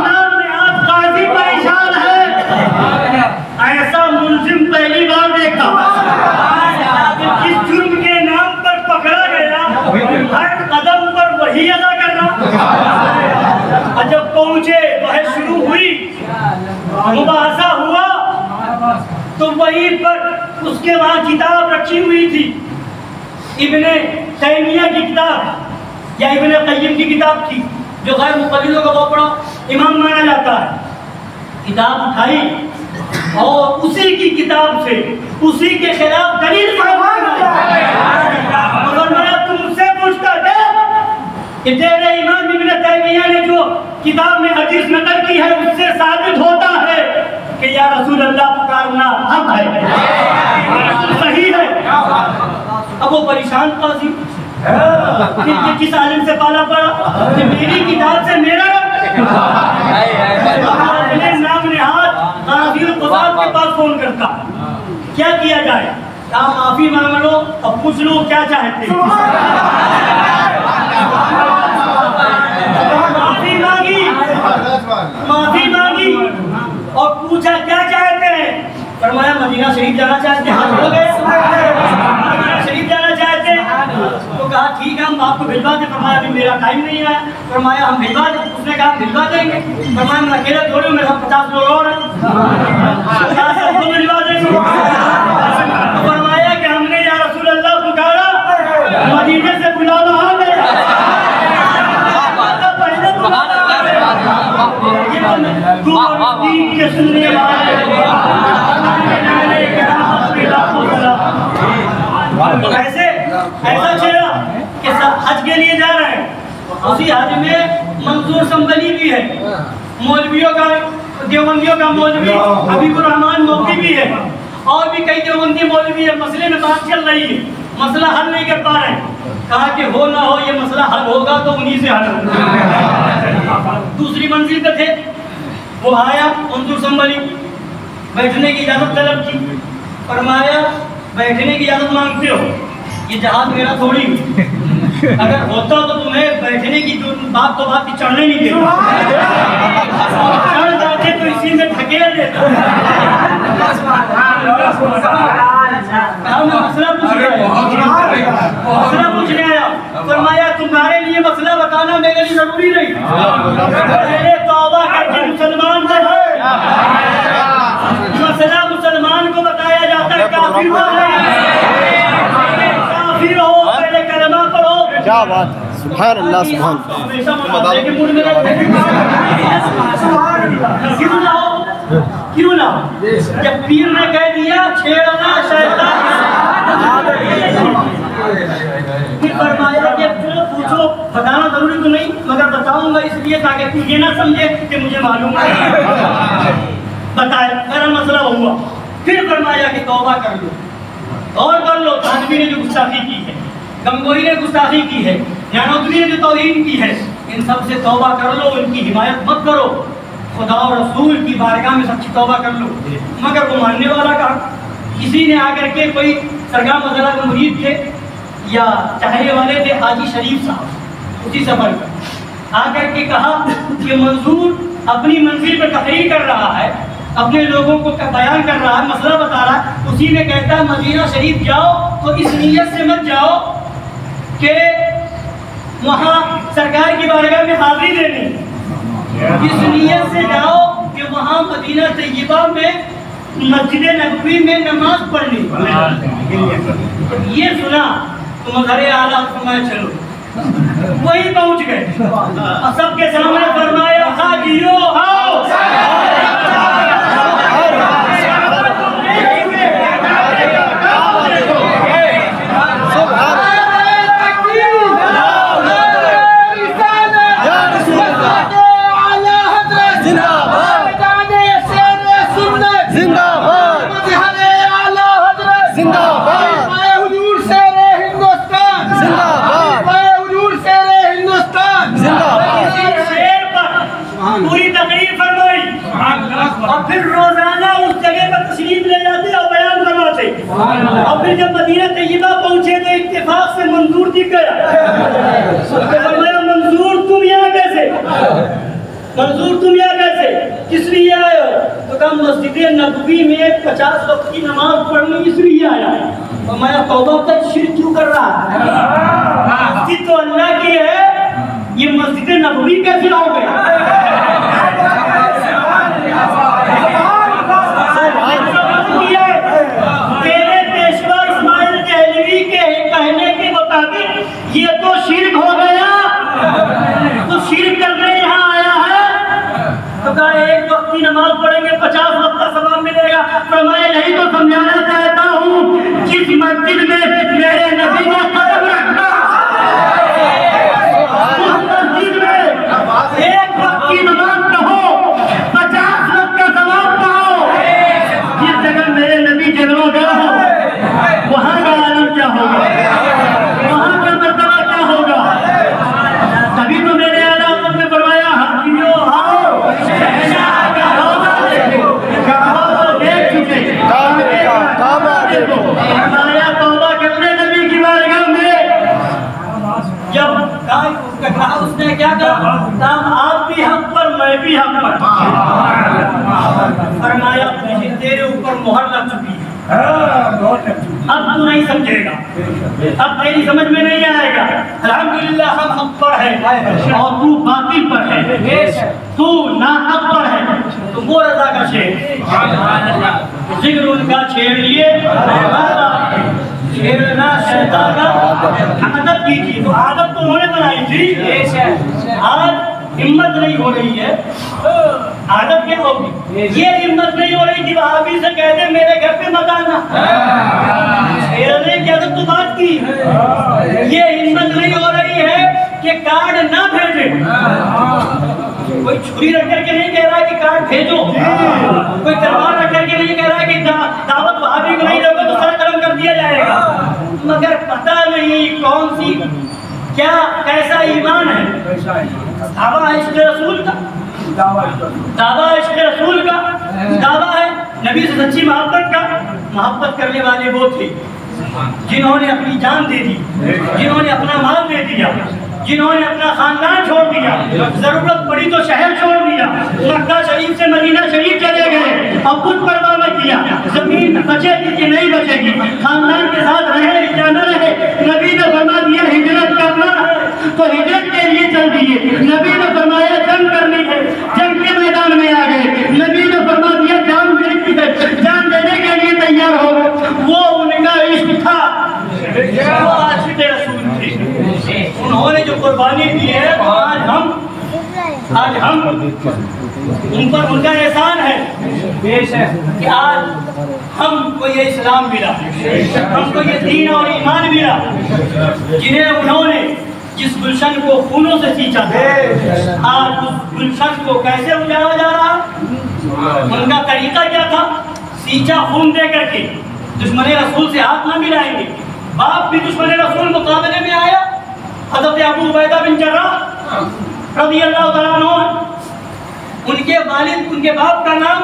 नाम नेहाद काजी परेशान है, ऐसा मुल्जिम पहली बार देखा। जिस जुर्म के नाम पर पकड़ा गया, हर कदम पर वही अदा करना। और जब पहुंचे, बहस शुरू हुई, मुबाहसा हुआ, तो वहीं पर उसके वहाँ किताब रखी हुई थी, इब्ने तैमिया की किताब या इब्ने क़य्यिम की किताब थी, जो गैर मुक़ल्लिदों का बहुत बड़ा इमाम माना जाता है। किताब उठाई और उसी की किताब से उसी के खिलाफ दलील तुमसे पूछता है कि तेरे इमाम इब्ने तैमिया ने जो किताब में हदीस नकल की है उससे साबित होता है कि या रसूल अल्लाह पुकारना हक है, सही है। अब वो परेशान काजी किस आलिम से पाला पड़ा कि मेरी किताब से मेरा नाम नेहाद काज़ी क़ज़ात के पास फोन करता, क्या किया जाए, आप माफी मांग लो और पूछ लो क्या चाहते हैं। माफी मांगी और पूछा क्या चाहते हैं, फरमाया मदीना शरीफ जाना चाहते हैं। हाथ हो गए, मदीना शरीफ जाना चाहते हैं। तो कहा ठीक है हम आपको भिजवा दें। फरमाया अभी मेरा टाइम नहीं आया। फरमाया हम भिजवा दें। उसने कहा हम भिजवा देंगे। फरमाया मैं अकेले थोड़ी हूँ, मेरे साथ 50 लोग और हैं, 50 सबको भिजवा देंगे। तो फरमाया कि हमने या रसूल अल्लाह पुकारा, मदीने से बुलावा आ गया। के सुनने वाले ऐसे ऐसा चला कि सब हज के लिए जा रहे हैं। उसी हज में मंसूर संबली भी है, मौलवियों का, देवबंदियों का मौलवी हबीबुर रहमान मौलवी भी है, और भी कई देवबंदी मौलवी है। मसले में बात चल रही है, मसला हल नहीं कर पा रहे। कहा कि हो ना हो ये मसला हल होगा तो उन्हीं से हल होगा। दूसरी मंजिल पे थे, वो आया मंसूर संबली, बैठने की इजाजत तलब की। फरमाया बैठने की इजाजत मांगते हो, ये जहाज मेरा थोड़ी, अगर होता तो तुम्हें बैठने की बात तो बात की चढ़ने नहीं देता, चढ़ जाते तो इसी में ढकेल देता। मसला पूछने आया, फरमाया तुम्हारे लिए मसला बताना मेरे लिए जरूरी नहीं, पहले तौबा करके मुसलमान हो। मसला मुसलमान को बताया जाता है, काफिर हो काफिर हो पहले कलमा पढ़ो।
क्या बात है, सुभान अल्लाह सुभान।
क्यों ना जब पीर ने कह दिया छेड़ना शैतान, फिर फरमाया कि पूछो, बताना जरूरी तो नहीं मगर बताऊंगा इसलिए ताकि तू ये ना समझे कि मुझे मालूम है। बताया मेरा मसला हुआ, फिर फरमाया कि तौबा कर लो और कर लो। थानवी ने जो गुस्ताखी की है, गंगोही ने गुस्ताखी की है, नानोतवी ने जो तौहीन की है, इन सब से तौबा कर लो, इनकी हिमायत मत करो। खुदा और रसूल की बारगाह में सच्ची तौबा कर लो। मगर वो मानने वाला कहा, किसी ने आकर के कोई सरगाह मज़रा के मुरीद थे या चाहने वाले थे हाजी शरीफ साहब, उसी सफर पर आकर के कहा कि मंजूर अपनी मंजिल पर तकरीर कर रहा है, अपने लोगों को बयान कर रहा है, मसला बता रहा है। उसी में कहता है मदीना शरीफ जाओ तो इस नीयत से मत जाओ कि वहाँ सरकार की बारगाह में हाजिरी देनी, इस नीयत से जाओ कि वहाँ मदीना तैयबा में मस्जिद नबवी में नमाज पढ़नी। ये सुना तो मज़हरे आला फरमाया चलो, वही पहुँच गए और सबके सामने फरमाया हाजियो आओ। पूरी तकरीर फरमाई और फिर रोजाना उस जगह पर तशरीफ ले जाते और बयान करवाते। और फिर जब मदीना तैयबा पहुंचे तो इत्तेफाक से मंजूर दिख गया। मंजूर तुम यहाँ कैसे, मंजूर तुम यहाँ कैसे, किस लिए आए हो? तो कहा मस्जिद नबवी में 50 वक्त की नमाज पढ़नी इसलिए आया। और मैं तौबा तक शिरक क्यों कर रहा है? मस्जिद तो अल्लाह की है, ये मस्जिद नबवी कैसे हो गया? तेरे पेशवा इस्माइल दहलवी के कहने के मुताबिक ये तो शिरक हो गया, तो शिरक करने यहाँ आया है। तो कहा एक वक्त की नमाज पढ़ेंगे 50 वक्त का सवाब मिलेगा। तो मैं यही तो समझाना चाहता हूँ, जिस मस्जिद में मेरे नबी ने कदम रखा, एक वक्त की नमाज कहो 50 वक्त का सवाब पाओ। जिस जगह मेरे नबी जलवा गया हो वहाँ का आलम क्या होगा, वहाँ का मर्तबा क्या होगा? तभी तो मेरे आदाब ने फरमाया हाजियो आओ, देख चुके फरमाया तौबा करने नबी की बारगाह में। जब कहा उसने क्या कहा, आप भी हक पर मैं भी हक पर। फरमाया तेरे ऊपर मोहर लग चुकी है, अब तू नहीं समझेगा, अब तेरी समझ में नहीं आएगा। अल्हम्दुलिल्लाह हम हक पर है और तू बातिल पर है, तू ना हक पर है। तो वो रज़ा का शेर जिक्र उनका छेड़ लिए, छेड़ना शैतान का आदत की थी। तो आदत तो उन्होंने बनाई थी, आज हिम्मत नहीं हो रही है। आदत क्या होगी? ये हिम्मत नहीं हो रही कि वहाबी से कहते मेरे घर पे मत आना, छेड़ने की आदत तो बात की। ये हिम्मत नहीं हो रही है कि कार्ड ना भेजे। कोई छुरी रख करके नहीं कह रहा है कि कार्ड भेजो, कोई तलवार रख करके नहीं कह रहा है कि दावत वहाबी को नहीं दोगे तो सर कलम कर दिया जाएगा। मगर पता नहीं कौन सी क्या कैसा ईमान है। दावा है इश्क़ रसूल का, दावा है इश्क़ रसूल का, दावा है नबी से सच्ची मोहब्बत का। मोहब्बत करने वाले वो थे जिन्होंने अपनी जान दे दी, जिन्होंने अपना माल दे दिया, जिन्होंने अपना खानदान छोड़ दिया, जरूरत पड़ी तो शहर छोड़ दिया, मक्का शरीफ से मदीना शरीफ चले गए और कुछ परवाह न किया। जमीन बचेगी कि नहीं बचेगी, खानदान के साथ रहे या न रहे, नबी ने फरमा दिया हिजरत करना उन पर उनका एहसान है कि आज हमको ये इस्लाम मिला, हमको ये दीन और ईमान मिला, जिन्हें उन्होंने जिस गुलशन को खूनों से सींचा था, आज उस गुलशन को कैसे उजाड़ा जा रहा। उनका तरीका क्या था? सींचा खून दे करके दुश्मन रसूल से हाथ न मिलाएंगे। बाप भी दुश्मन रसूल मुकाबले में आया, हज़रत अबू उबैदा बिन जर्राह रज़ियल्लाहु तआला अन्हु। उनके वालिद, उनके बाप का नाम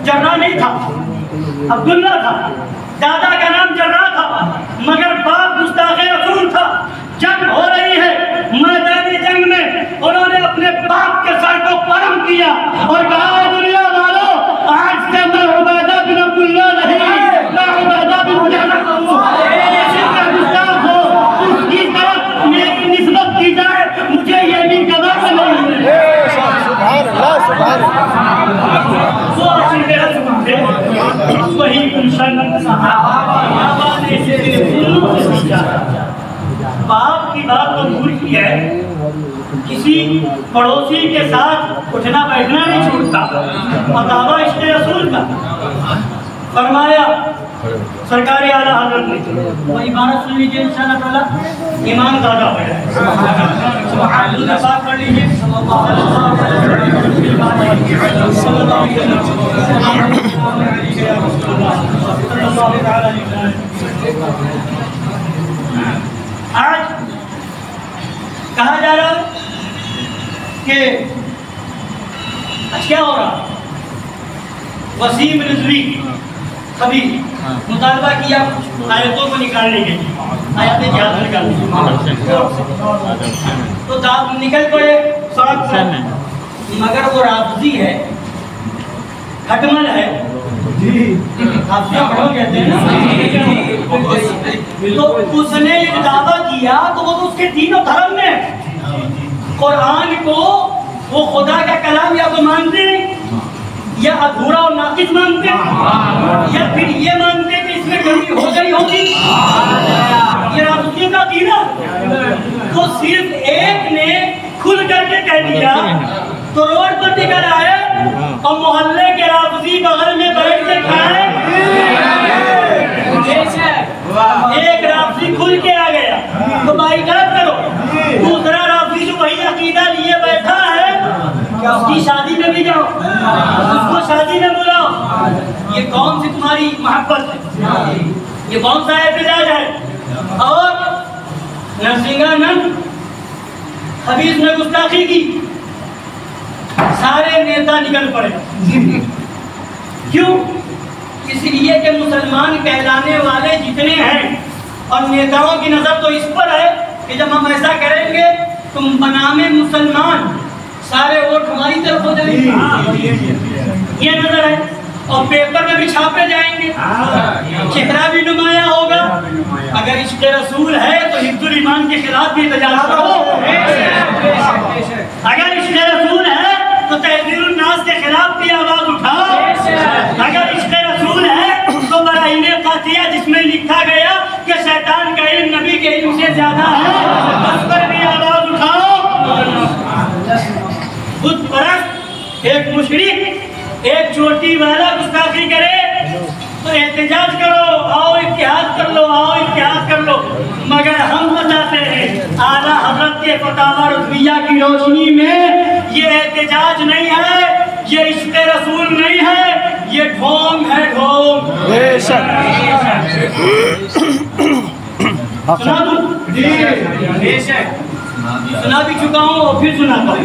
जर्राह नहीं था, अब्दुल्ला था। दादा का नाम जर्राह था, मगर बाप गुस्ताखे रसूल था। जंग हो रही है, मैदानी जंग में उन्होंने अपने बाप के सर को परम किया और कहा, दुनिया वालों, आज से मैं उबैदा बिन अब्दुल्ला नहीं, मैं उबैदा बिन जर्राह हूं। जिसका गुस्ताख हो उसकी तरफ मेरी निस्बत की जाए, मुझे ये भी गवाह नहीं है। वही गुलशन बाप की बात तो दूर की है, किसी पड़ोसी के साथ उठना बैठना नहीं छूटता। और दावा इश्क़ रसूल का फरमाया सरकार आला हज़रत ने, वो इबारत सुन लीजिए इंशाअल्लाह ताला, ईमान ताज़ा हो जाए। बात कर लीजिए, आज कहा जा रहा है कि आज क्या हो रहा। वसीम रिजवी कभी मुतालबा किया आयतों को निकालने के लिए, आयतें याद निकालने, तो दाद निकल पड़े सड़क पर, मगर वो राफ़ज़ी है, खटमल है, आप कहते हैं ना, तो उसने एक दावा किया, तो वो तो उसके दीन और धर्म में कुरान को वो खुदा का कलाम या तो मानते नहीं, या अधूरा और नाकिस मानते, या फिर ये मानते कि इसमें कमी हो गई होगी। ये राफ़ज़ी का दीन। तो सिर्फ एक ने खुल करके कह दिया तो रोड पर निकल आए और मोहल्ले के राफ़ज़ी बगल में बैठ के खाए। एक राफ़ज़ी खुल के आ गया तो बाइकाट करो, दूसरा राफ़ज़ी जो वही अकीदा लिए बैठा है उसकी शादी में भी जाओ, उसको शादी में बुलाओ। ये कौन सी तुम्हारी मोहब्बत है? ये कौन सा एहतजाज है? और नरसिंहानंद हबीब ने गुस्ताखी की, सारे नेता निकल पड़े। क्यों? इसलिए कि मुसलमान कहलाने वाले जितने हैं और नेताओं की नजर तो इस पर है कि जब हम ऐसा करेंगे तो बनामे मुसलमान सारे वोट हमारी तरफ हो जाएंगे, ये नजर है। और पेपर में भी छापे जाएंगे, चेहरा भी नुमाया होगा। अगर इश्क़ रसूल है तो हिफ्ज़ुल ईमान के खिलाफ भी एहतजाज करो। अगर इश्क़ रसूल है तो तहज़ीरुन नास के खिलाफ भी आवाज उठाओ। अगर इश्क़ रसूल है तो बराहीने क़ातिया जिसमें लिखा गया कि शैतान का इल्म नबी के इल्म से ज्यादा है, उस पर भी आवाज उठाओ। बुत परस्त एक मुशरिक, एक चोटी वाला गुस्ताखी करे तो एहतजाज करो, आओ इत्तेहाद कर लो, आओ इत्तेहाद कर लो। मगर हम बताते हैं आला हज़रत के फतावा रुतबिया की रोशनी में ये एहतजाज नहीं है, ये इश्क़ रसूल नहीं है, ये ढोंग है, ढोंग। सुना दूं? सुना भी चुका हूँ और फिर सुनाता हूँ।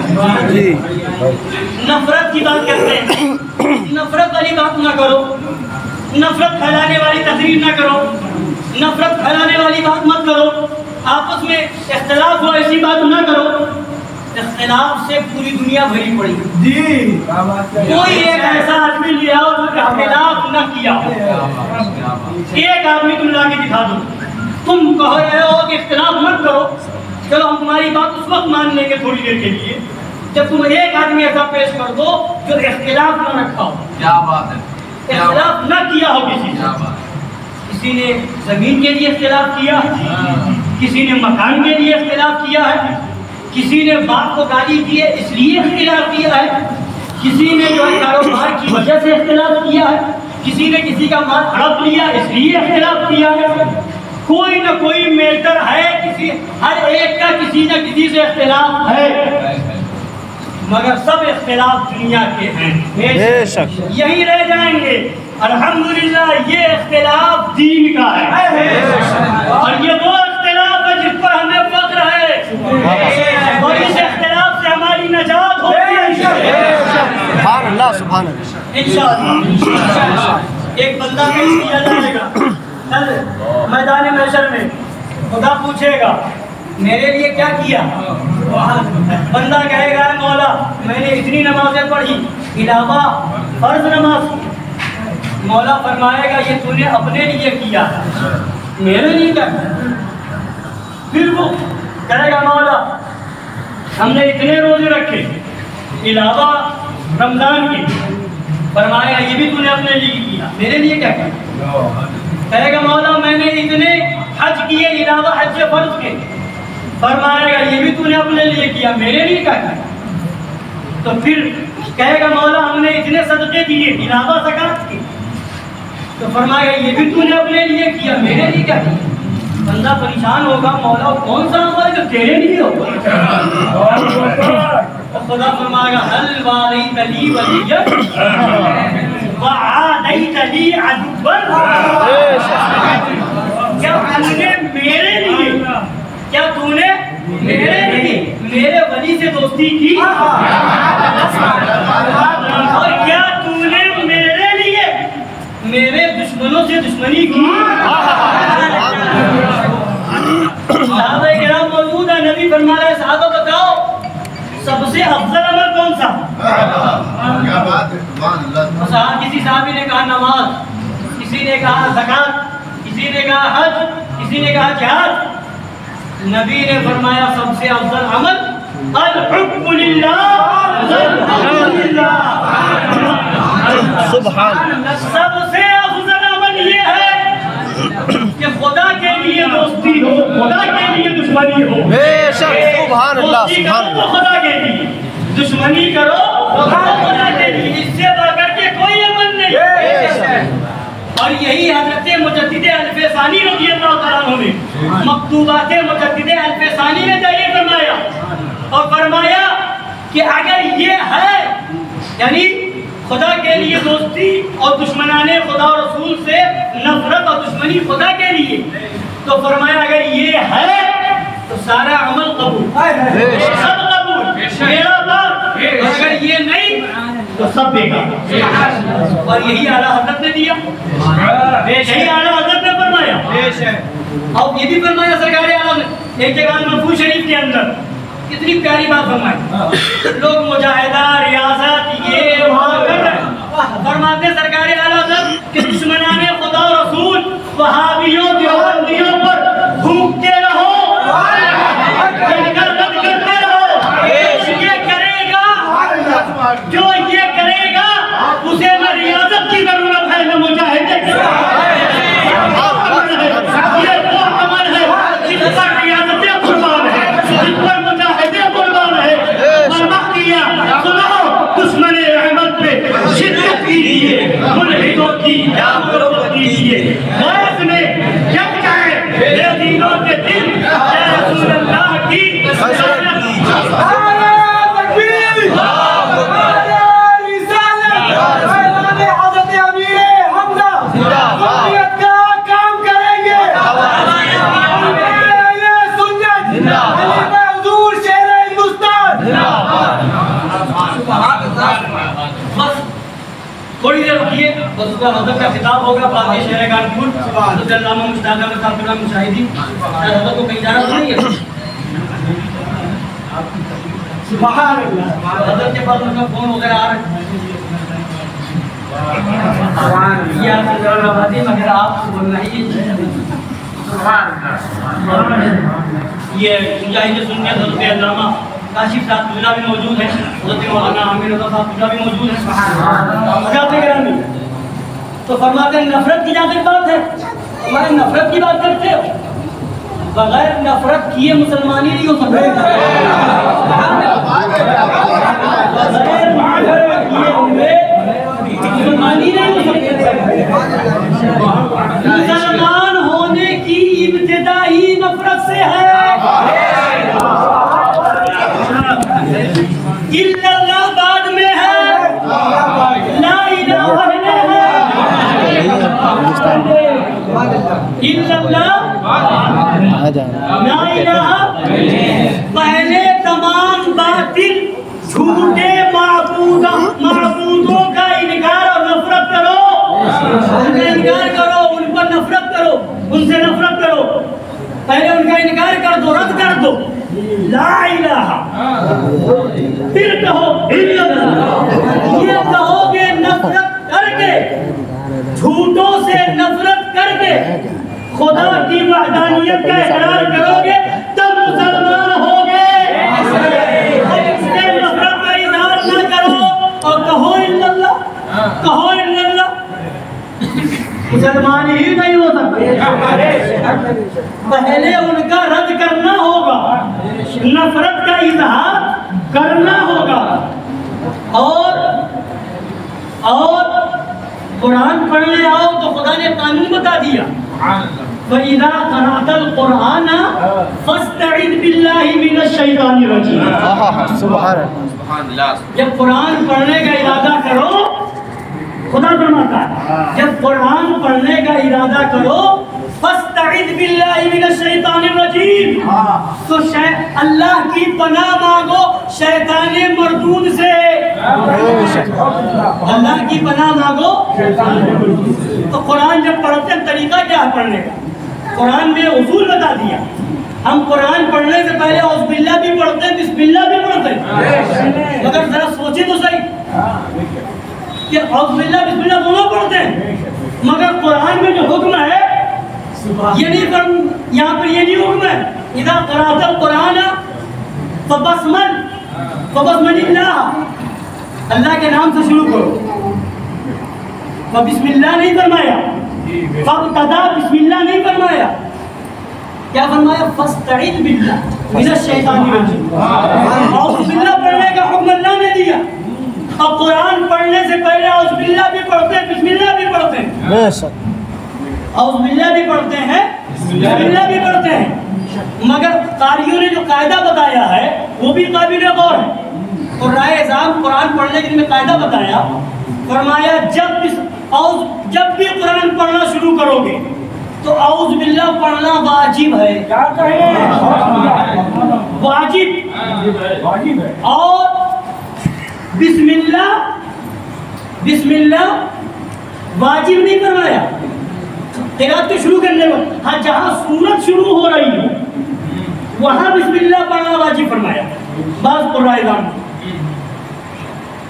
नफरत की बात करते हैं, नफरत वाली बात ना करो, नफरत फैलाने वाली तकरीर ना करो, नफरत फैलाने वाली बात मत करो, आपस में इख्तिलाफ हो ऐसी बात ना करो। इख्तिलाफ से पूरी दुनिया भरी पड़ी जी। कोई एक ऐसा आदमी ले आओ जो इख्तिलाफ न किया हो, एक आदमी तुम लाके दिखा दो। तुम कह रहे हो कि इख्तिलाफ मत करो, चलो हम तुम्हारी बात उस वक्त मान लेंगे थोड़ी देर के लिए जब तुम एक आदमी ऐसा पेश कर दो जो इख्तिलाफ न रखा हो।
क्या बात है,
इख्तिलाफ न किया हो किसी से। किसी ने जमीन के लिए इख्तिलाफ किया है, किसी ने मकान के लिए इख्तिलाफ किया है, किसी ने बाप को गाली दी है इसलिए इख्तिलाफ किया है, किसी ने जो है कारोबार की वजह से इख्तिलाफ किया है, किसी ने किसी का माल हड़प लिया इसलिए इख्तिलाफ किया है। कोई न कोई मेटर है, किसी हर एक का किसी न किसी से इख्तिलाफ है, मगर सब इख्तिलाफ दुनिया के हैं, बेशक यही रह जाएंगे। अल्हम्दुलिल्लाह ये इख्तिलाफ दीन का है और ये वो इख्तिलाफ है जिस पर हमें फख्र है और इस इख्तिलाफ से हमारी नजात होगी
सुभान अल्लाह, सुभान अल्लाह।
इंशाअल्लाह एक बंदा पेश किया जाएगा कल मैदान महशर में, खुदा पूछेगा मेरे लिए क्या किया। बंदा कहेगा मौला मैंने इतनी नमाजें पढ़ी इलावा फर्ज नमाज की। मौला फरमाएगा ये तूने अपने लिए किया, मेरे लिए क्या किया। फिर वो कहेगा मौला हमने इतने रोजे रखे इलावा रमजान की। फरमाएगा ये भी तूने अपने लिए किया, मेरे लिए क्या किया। कहेगा मौला मैंने इतने हज किए इलावा हज फर्ज के। फरमाएगा ये भी तूने अपने लिए किया, मेरे लिए क्या किया। तो फिर कहेगा मौला हमने इतने सदके दिए इलावा ज़कात के। तो फरमाएगा ये भी तूने अपने लिए किया, मेरे लिए क्या किया। बंदा परेशान होगा मौला कौन सा अमल जो तेरे लिए होगा। तो खुदा फरमाएगा हल वाली तली वलियत वआदई तली अदुबन। क्या तूने मेरे लिए, क्या तूने मेरे लिए मेरे वली से दोस्ती की और क्या तूने मेरे लिए मेरे दुश्मनों से दुश्मनी की। साहबा किराम मौजूद है, नबी फरमा रहे साहबा बताओ सबसे अफजल अमल कौन सा। किसी साहबी ने कहा नमाज, किसी ने कहा ज़कात, किसी ने कहा हज, किसी ने कहा जिहाद। नबी ने फरमाया सबसे अफजल अमल अल-हुब्बु लिल्लाह, सबसे अफजल अमल ये है कि खुदा के लिए दोस्ती हो, खुदा के लिए दुश्मनी हो।
बेशक सुभान अल्लाह, सुभान अल्लाह।
खुदा के लिए दुश्मनी करो खुदा के लिए, इससे बढ़कर के कोई अमल नहीं। और यही हज़रत मुजद्दिद अल-फैसानी रज़ियल्लाहु तआला अन्हु ने मकतूबात मुजद्दिद अल-फैसानी में दलील फरमाया और फरमाया कि अगर ये है यानी खुदा के लिए दोस्ती और दुश्मनाने खुदा और रसूल से नफरत और दुश्मनी खुदा के लिए, तो फरमाया अगर ये है तो सारा अमल कबूल, सब कबूल, मेरा बात। अगर ये नहीं तो सब बेकार। और यही आला हज़रत ने दिया, यही आला हज़रत ने फरमाया। और ये भी फरमाया सरकार आलम ने एक जगह महफूज शरीफ के अंदर कितनी प्यारी बात फरमाई। लोग मुजाहिदा रियासत ये वहाँ कर रहे हैं, फरमाते सरकार आलम कि दुश्मनाने खुदा और रसूल वहाबियों देवबंदियों पर भूखते रहो, करते रहो। ये करेगा जो ये करेगा उसे न रियासत की जरूरत है न मुजाहिदे की। ये वो अमल है जिस पर रियासतें कुर्बान है, जिस पर मुजाहिदे कुर्बान है। किया सुनो दुश्मन रहमत पे शिद्दत कीजिए, मुल्हिदों की क्या मुरब्बत कीजिए। गैस में जग जाए बेदीनों के दिल, रसूल अल्लाह की थोड़ी देर रुकिए, बस उसका हज़रत का खिताब होगा। बाकी शहर कानपुर हज़रत अल्लामा मुश्ताक अहमद साहब मुशाहिदी हज़रत को कहीं जाना नहीं है। सुभान अल्लाह। हज़रत के पास उनका फोन वगैरह आ रहा है, ये आपसे जरा नवाजी मगर आप बोलना ही ये मुजाहिद सुन्नियत हज़रत अल्लामा काशिफ साहब तुला भी मौजूद है, हज़रत मौलाना आमिर रज़ा साहब तुला भी मौजूद है। तो फरमाते हैं नफरत की जहाँ तक बात है, हमारे नफरत की बात करते हो बगैर नफरत किए मुसलमानी नहीं हो सकती। बगैर नफरत किए हुए मुसलमानी नहीं हो सकती। मुसलमान होने की इब्तिदा ही नफरत से है। इल्लल्लाह बाद में है, ला इलाहा इल्लल्लाह ला इलाहा पहले तमाम बातिल झूठे माबूदों का इनकार और नफरत करो, उनका इनकार करो, उन पर नफरत करो, उनसे नफरत करो। पहले उनका इनकार कर दो, रद्द कर दो, ला इलाहा, फिर कहो इल्लल्लाह। ये कहोगे नफरत करके, झूठों से नफरत करके, खुदा की वहदानियत का इकरार करोगे तब मुसलमान होगे। इससे नफरत का इजहार न करो और कहो इल्लल्लाह, कहो इल्लल्लाह। मुसलमान ही नहीं हो सकते। पहले उनका रद्द करना होगा, नफरत का इजहार करना होगा। और कुरान पढ़ने आओ तो खुदा ने कानून बता दिया, वइज़ा क़रअतल क़ुरआन फ़स्तइज़ बिल्लाहि मिनश शैतानिर रजीम।
सुभान
अल्लाह।
जब कुरान पढ़ने का इरादा करो, खुदा फरमाता है जब कुरान पढ़ने का इरादा करो फ़स्तइज़ बिल्लाहि मिनश शैतानिर रजीम, तो अल्लाह की पनाह मांगो शैताने मरदूद से। अल्लाह की पनाह मांगो। तो कुरान जब पढ़ते हैं तरीका क्या है पढ़ने का? कुरान में उसूल बता दिया। हम कुरान पढ़ने से पहले औज़ुबिल्लाह भी पढ़ते हैं, बिस्मिल्लाह भी पढ़ते हैं। मगर जरा सोचे तो सही कि औज़ुबिल्लाह बिस्मिल्लाह दोनों पढ़ते हैं, मगर कुरान में जो हुक्म है ये नहीं, यहाँ पर ये नहीं हुक्म है इज़ा क़रअतल क़ुरआन फ़बस्मिल्लाह, अल्लाह के नाम से शुरू करो। बिस्मिल्लाह नहीं फरमाया, फ़ब्तदा बिस्मिल्लाह नहीं फरमाया, क्या फरमाया? फ़स्तइज़ बिल्लाह मिनश शैतानिर रजीम। औज़ुबिल्लाह पढ़ने का हुक्म अल्लाह ने दिया। अब कुरान पढ़ने से पहले औज़ुबिल्लाह भी पढ़ते हैं, बिस्मिल्लाह भी पढ़ते हैं, औज़ुबिल्लाह भी पढ़ते हैं, बिस्मिल्लाह भी पढ़ते हैं। मगर कारियों ने जो कायदा बताया है वो भी काबिल गौर है। और राय-ए-ज़ाम कुरान पढ़ने के लिए कायदा बताया, फरमाया जब भी कुरान पढ़ना शुरू करोगे तो औज़ुबिल्लाह पढ़ना वाजिब है। क्या कहें? वाजिब है। और बिस्मिल्लाह वाजिब नहीं फरमाया। क़िराअत तो शुरू करने में, हाँ, जहाँ सूरत शुरू हो रही हो वहाँ बिस्मिल्लाह पढ़ना वाजिब फरमाया बाज़ कुरान।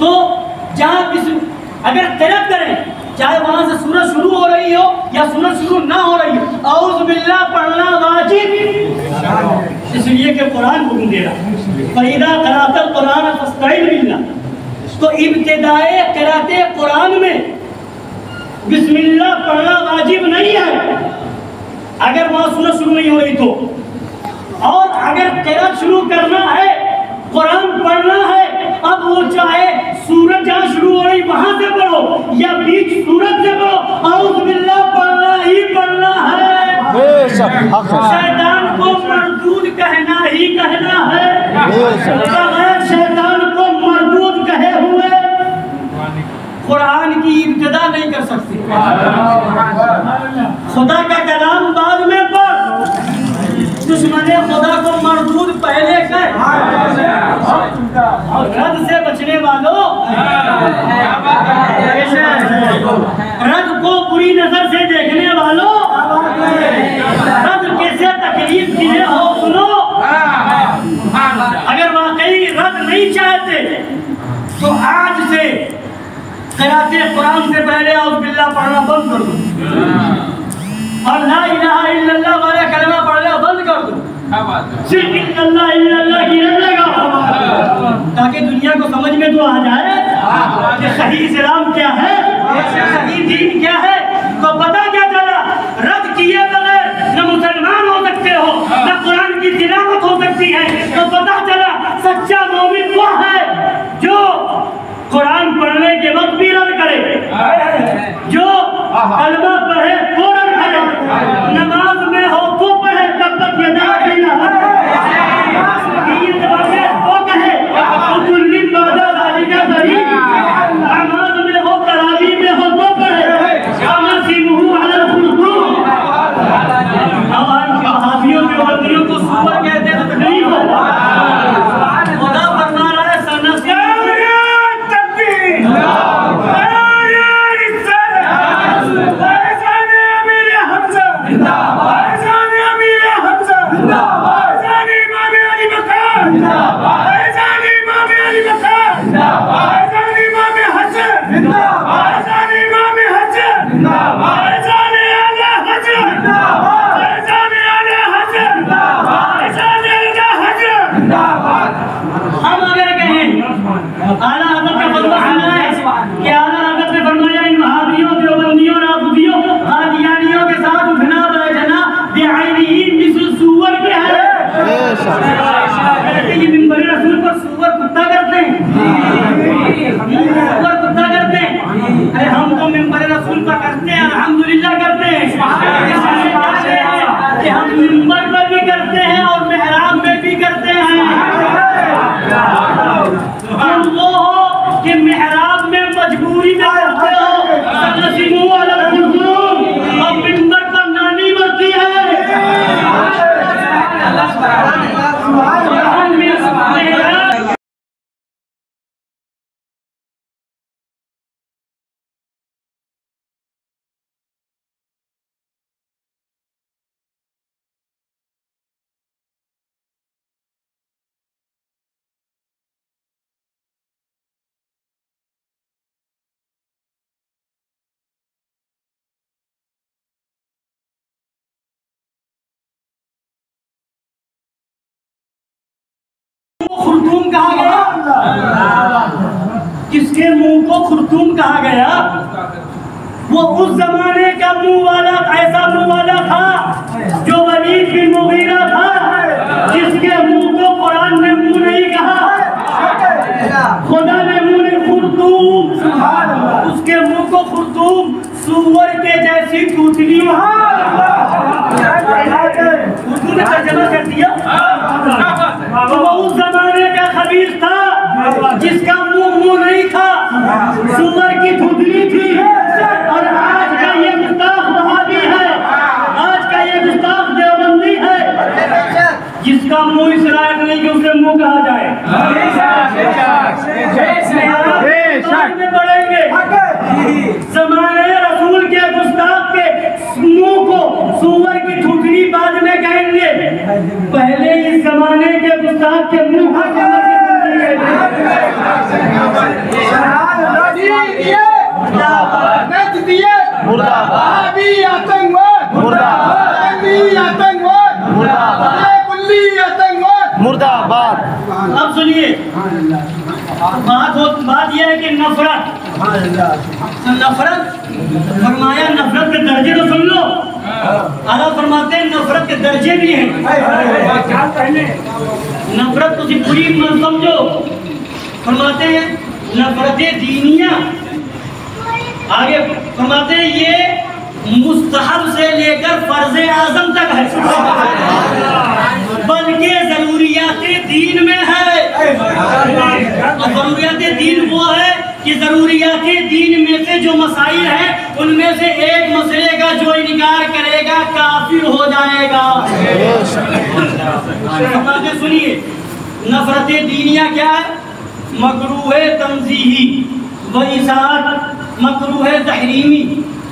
तो जहाँ अगर क़िराअत करें, चाहे वहाँ से सूरत शुरू हो रही हो या सूरत शुरू ना हो रही हो, औज़ुबिल्लाह पढ़ना वाजिब, इसलिए कि कुरान हुक्म दे रहा है फ़इज़ा क़रअतल क़ुरआन फ़स्तइज़ बिल्लाह। तो इब्तिदाए क़िराअत कुरान में बिस्मिल्लाह पढ़ना वाजिब नहीं है अगर वहाँ सूरत शुरू नहीं हो रही तो। और अगर क़िराअत शुरू करना है, कुरान पढ़ना है, अब वो चाहे सूरत जहाँ शुरू हो रही वहाँ से पढ़ो या बीच सूरत से पढ़ो, औज़ुबिल्लाह पढ़ना ही पढ़ना है। शैतान को मरदूद कहना ही कहना है। बगैर शैतान को मरदूद कहे हुए कुरान की इब्तिदा नहीं कर सकते। खुदा का कलाम बाद में पढ़, दुश्मने खुदा को मरदूद पहले कर। और रद से बचने वालों, रद को बुरी नजर से देखने वालों, रद कैसे तकलीफ दिए हो सुनो। अगर वाकई रद नहीं चाहते तो आज से क़िराअत कुरान से पहले औज़ुबिल्लाह पढ़ना बंद कर दो और ला इलाहा इल्लल्लाह वाला कलमा पढ़ना बंद कर दो। सिर्फ इल्लल्लाह की लगा, ताकि दुनिया को समझ में तो आ जाए कि सही इस्लाम क्या है, सही दीन क्या है। तो पता क्या चला, रद्द किए बगैर न मुसलमान हो सकते हो कलमा पढ़े फौरन पढ़े, नमाज में हो तो पढ़े, तब तक ये दाखिला है। ईद वाले वो कहे कुल्ली बादा वाली का सही, नमाज में हो तरावी में हो तो पढ़े, नसीबहु अलल खुलूब। हमारे वहाबियों के वहाबियों को सुपर कहते हैं, तकलीफ हो। खुदा फरमा रहा है सनसी आला हज़रत का फतवा सुना है कि आला हज़रत ने फरमाया इन वहाबियों, देवबंदियों, राफ़िदियों, कादियानियों के साथ उठना बैठना बेआईनी मिस्ल सूअर के है। ये मिंबर रसूल पर सूअर कुत्ता करते हैं, सूअर कुत्ता करते हैं। अरे हम तो मिंबर रसूल पर करते हैं, अल्हम्दुलिल्लाह करते हैं। कि हम मिंबर पर भी करते हैं और मेहराब में भी करते हैं। हम वो हो कि मेहराब में मजबूरी में करते हो, नसीबहु अलल खुलूब, और मिंबर पर नानी मरती है। खुर्तूम कहा गया, किसके मुंह को खुर्तूम कहा गया? वो उस जमाने का मुंह वाला, ऐसा मुंह वाला था जो वलीद बिन मुगीरा था, जिसके मुंह को कुरान ने मुंह नहीं कहा, खुदा ने मुंह ने खुर्तूम, उसके मुंह को खुर्तूम सूअर के जैसी टूटली ने तर्जमा कर दिया। तो वो उस जमाने का खबीस था जिसका मुंह नहीं था, सूअर की धुंधली थी। और आज का ये गुस्ताख वहाबी है, आज का ये गुस्ताख देवबंदी है, जिसका मुंह इस लायक नहीं कि उसे मुंह कहा जाए। में पढ़ेंगे ज़माने रसूल के गुस्ताख के मुंह को सूअर की ठुकरी बाद में कहेंगे, पहले इस जमाने के गुस्ताख के मुंह को
मुर्दाबाद।
अब सुनिए, बात यह है कि नफरत फरमाया, नफरत के दर्जे तो सुन लो। आला फरमाते हैं नफरत के दर्जे भी हैं। नफरत तो सिर्फ पूरी मत समझो, फरमाते हैं नफरत दीनिया। आगे फरमाते हैं ये मुस्तहब से लेकर फर्ज आजम तक है, बल्कि जरूरियात दीन में है। और जरूरियात दीन वो है कि जरूरियात दीन में से जो मसाइल हैं उनमें से एक मसले का जो इनकार करेगा काफिर हो जाएगा। सुनिए, नफरत दीनिया क्या है? मकरूह तंज़ीही व इसाअत, मकरूह तहरीमी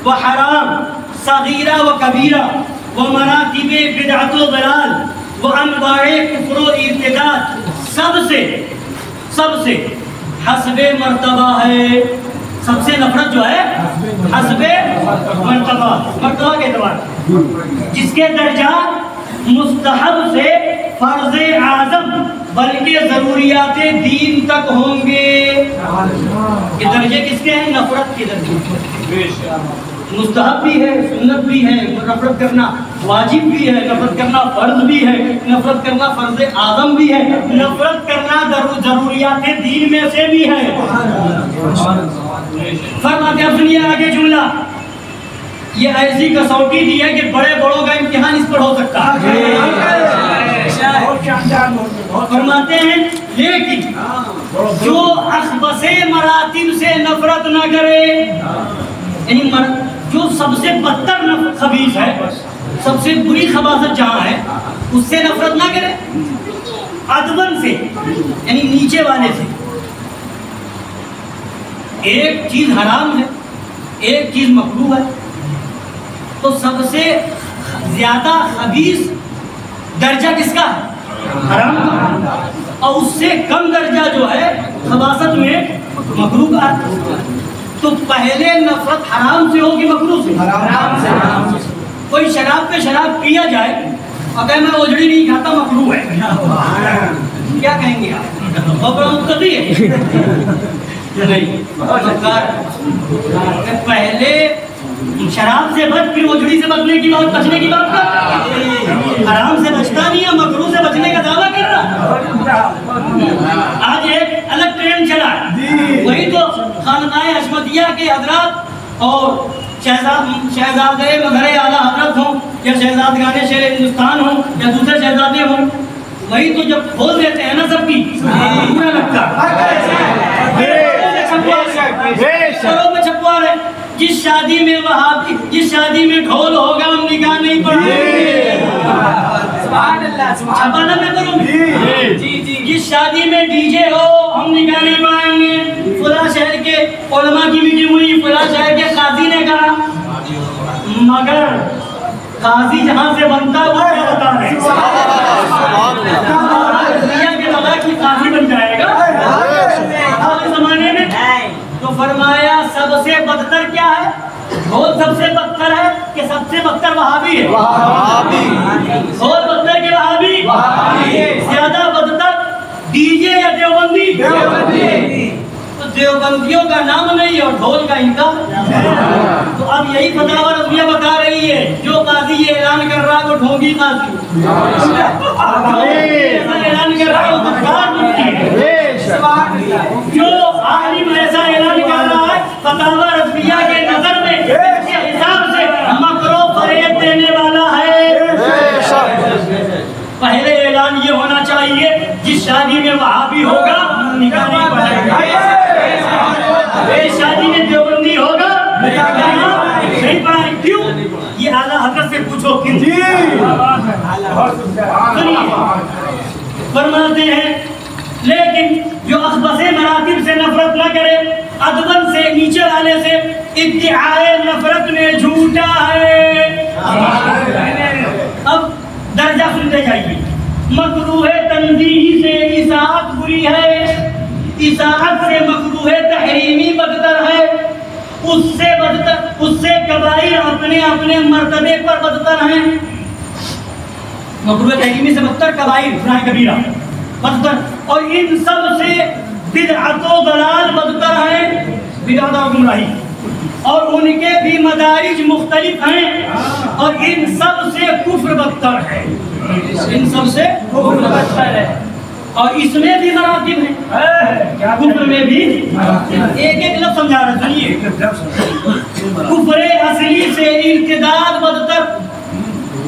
व हराम, सगीरा व कबीरा व मरातिब बिदअत व दलाल व अनवाए कुफ्र व इर्तिदाद, सबसे हस्बे मर्तबा है। सबसे नफरत जो है हस्बे मर्तबा के एतबार, जिसके दर्जा मुस्तहब से फर्ज आजम बल्कि जरूरियात दीन तक होंगे। ये दर्जे किसके हैं? नफरत के दर्जे। मुस्तहब भी है, सुन्नत भी है, नफरत करना वाजिब भी है, नफरत करना फर्ज भी है, नफरत करना फर्ज आजम भी है, नफरत करना जरूरियात दीन में से भी है। फरमाते हैं, सुनिए आगे जुमला, ये ऐसी कसौटी दी है कि बड़े बड़ों का इम्तिहान इस पर हो सकता है। फरमाते हैं लेकिन जो अखबसे मरातिब से नफरत न करे, यानी जो सबसे बदतर खबीस है, सबसे बुरी खबासत जहाँ है उससे नफरत ना करे, अदबन से यानी नीचे वाले से। एक चीज हराम है, एक चीज मकरूह है, तो सबसे ज्यादा खबीस दर्जा किसका है? हराम का। और उससे कम दर्जा जो है खबासत में मकरूह का। तो पहले नफरत हराम से होगी मकरूह से? हराम से। कोई शराब पे शराब पिया जाए अगर मैं ओझड़ी नहीं खाता मकरूह है, क्या कहेंगे आप? और मुक्तदी है नहीं। पहले शराब से बच, फिर ओझड़ी से बचने की बात, बचने की बात कर। हराम से बचता नहीं है, मकरूह से बचने का दावा कर रहा। आज एक अलग ट्रेंड चला, वही तो खानकाए हशमतिया के हजरात और शहजादे मज़हरे आला हजरत हों या शहजादगाने शेर हिंदुस्तान हों या दूसरे शहजादे हों, वही तो जब खोल देते हैं ना सबकी बुरा लगता है। छपवा रहे जिस शादी में वहाबी, जिस शादी में ढोल होगा हम निकाह नहीं पढ़ाएंगे। छपाना मैं करूँगी। जिस शादी में डीजे हो हम निकाह नहीं पढ़ाएंगे। फुला शहर के उलमा की मीटिंग हुई, फुला शहर के काजी ने कहा, मगर काजी जहाँ से बनता है वो क्या बता रहे के लगा कि काजी बन जाएगा जमाने में। तो फरमाया सबसे बदतर क्या है? ढोल सबसे बदतर है कि सबसे बदतर वहाबी है? ढोल बदतर के वहाबी? ज्यादा बदतर डीजे या देवबंदी? तो देवबंदियों का नाम नहीं और ढोल का इनका। तो अब यही फतवा रज़विया बता रही है, जो काजी ये ऐलान कर रहा है वो ढोंगी काजी, ऐलान कर रहा है वो बदकार मुफ्ती है। जो आलिम ऐसा ऐलान कर रहा है फतवा रज़विया के नजर में इसके हिसाब से मकरो फरेब देने वाला है। पहले ऐलान ये होना चाहिए जिस शादी में वहाबी होगा निकाह नहीं पढ़ाएगा, जिस शादी में देवबंदी होगा नहीं पढ़ाएगा। क्यों? ये आला हज़रत से पूछो क्यों? फरमाते हैं लेकिन जो अखबसे मरातिब से नफरत न करे, अदबन से नीचे वाले से, इद्दिआए नफरत में झूठा है। अब दर्जा सुनते जाइए। मकरूह तंज़ीही से इसाअत बुरी है, इसाअत से मकरूह तहरीमी बदतर है, उससे बदतर, उससे कबाइर अपने अपने मर्तबे पर बदतर हैं। मकरूह तहरीमी से बदतर कबाइर गुनाह कबीरा बदतर, और इन सब से बिदअत व दलाल बदतर है, बिदअत और गुमराही, और उनके भी मदारिज मुख्तलिफ हैं, और इन सब से कुफ्र बदतर है, इन सब से कुफ्र बदतर है। और इसमें भी मरातिब हैं, कुफ्र में भी एक एक लफ्ज़ समझा रहे, सुनिए। कुफ्र असली से इर्तिदाद बदतर,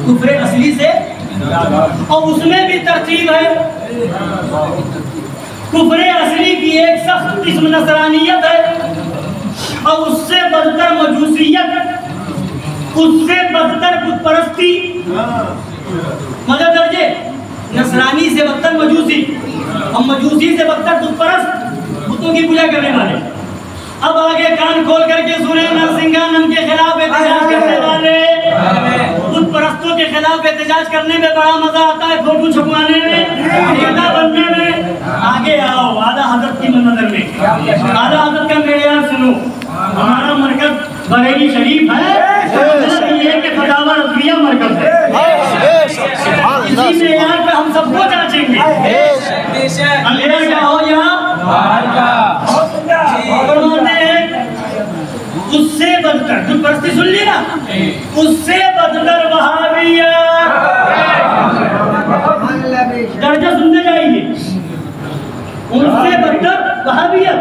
कुफ्र असली से, और उसमें भी तरतीब है। कुफ्र असली की एक सख्त किस्म नसरानियत है, और उससे बदतर मजूसियत, उससे बदतर बुतपरस्ती। मदद दर्जे नसरानी से बदतर मजूसी, और मजूसी से बदतर बुतपरस्त, बुतों की पूजा करने वाले। अब आगे कान खोल करके सुने, नरसिंहानंद के खिलाफ एहतजाज करने वाले, बुतपरस्तों के खिलाफ एहतजाज करने में बड़ा मजा आता है, फोटो छपवाने में, नेता बनने में। आगे आओ आला हज़रत की नजर में, आला हज़रत का मेयार सुनो। हमारा मरकज बरेली शरीफ है, ये कि फतवा रज़विया मरकज है। इसी मेयार पे हम सबको जांचेंगे, अंदर का हो या बाहर का। उससे बदतर बुतपरस्ती सुन ली ना, उससे बदतर वहाबिया। दर्जा सुनते जाइए, उनसे बदतर वहाबिया,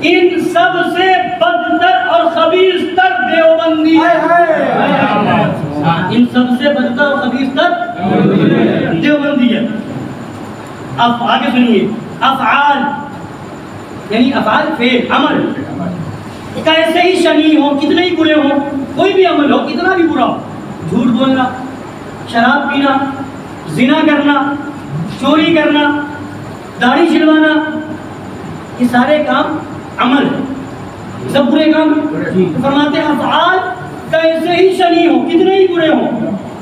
इन सब से बदतर और खबीस तर देवबंदी है। इन सबसे बदतर और खबीसतर देवबंदी है। अब आगे सुनिए, अफ़आल यानी अफ़आल फेल अमल कैसे ही शनी हो, कितने ही बुरे हो, कोई भी अमल हो कितना भी बुरा हो, झूठ बोलना, शराब पीना, जिना करना, चोरी करना, दाढ़ी छिलवाना, ये सारे काम अमल है, सब बुरे काम। तो फरमाते हैं अफ़आल कैसे ही शनी हो, कितने ही बुरे हो,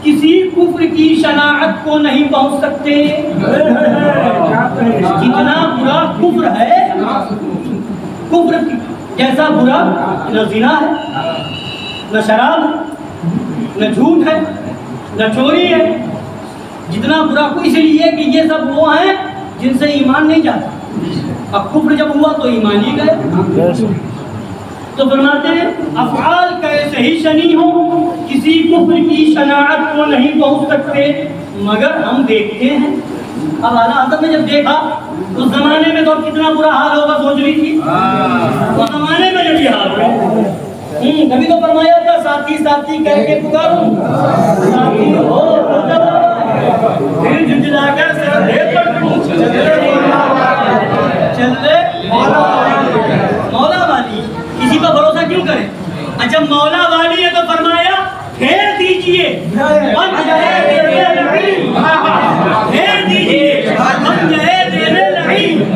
किसी कुफ्र की शनाअत को नहीं पहुंच सकते। जितना बुरा कुफ्र है, कुफ्र जैसा बुरा न जिना है, न शराब है, न झूठ है, न चोरी है, जितना बुरा को, इसलिए कि ये सब वो हैं जिनसे ईमान नहीं जाता। अब कुफ्र जब हुआ तो ईमान ही गए। तो फरमाते हैं अफ़आल कैसे ही शनी हो, किसी कुफ्र की शनाअत को नहीं पहुंच सकते मगर हम देखते हैं। अब आला हज़रत ने जब देखा उस जमाने में तो कितना बुरा हाल होगा सोच रही थी, उस जमाने में जब ये हाल हुआ, कभी तो फरमाया था साथी साथी करके पुकारो, साथी हो फिर झुंझलाकर चल रहे मौला वाली, किसी पर भरोसा क्यों करें? अच्छा मौला वाली है तो फरमाया फेर दीजिए, फेर दीजिए,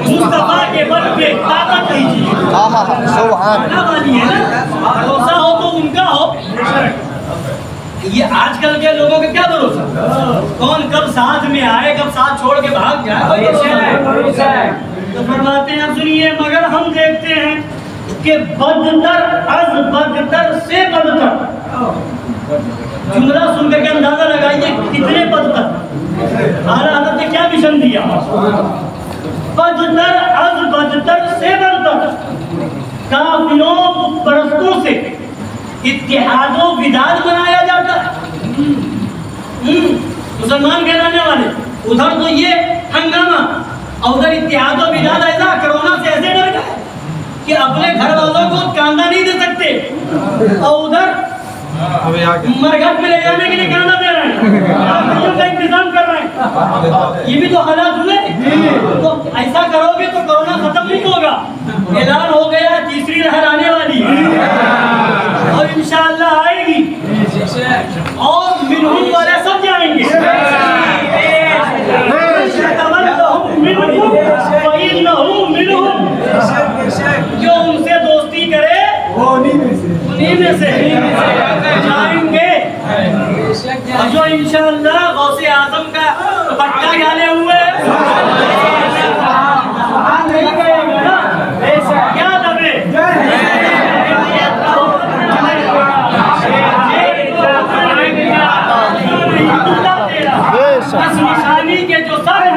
मुस्तफा के बल पे ताकत दीजिए। मौला वाली है ना, भरोसा हो तो उनका हो। ये आजकल के लोगों का क्या भरोसा, कौन कब साथ में आए, कब साथ छोड़ के भाग जाए। तो फरमाते हैं अब सुनिए, मगर हम देखते हैं कि बदतर अज बदतर से बदतर, जुमला सुनकर के अंदाजा लगाइए कितने बदतर। आला हज़रत ने क्या मिशन दिया, बदतर अज बदतर से बदतर, काफिरों परस्तों से इत्तेहादो विदाद बनाया जाता है। मुसलमान कहलाने वाले उधर तो ये हंगामा और उधर इत्तेहादो विदाद, ऐसा कोरोना से ऐसे डर गए कि अपने घर वालों को कांदा नहीं दे सकते और उधर मरघट में ले जाने के लिए कांदा दे रहे हैं, का इंतजाम कर रहे हैं। ये भी तो हालात हुए। तो ऐसा करोगे तो कोरोना खत्म नहीं होगा। ऐलान हो गया तीसरी लहर आने वाली और इंशाअल्लाह आएगी और मिनहुम वाले सब जाएंगे। जो उनसे दोस्ती करे वो उन्हीं में से जाएंगे। और जो इंशाअल्लाह गौसे आजम का पट्टा डाले हुए क्या दबे निशानी के जो सर है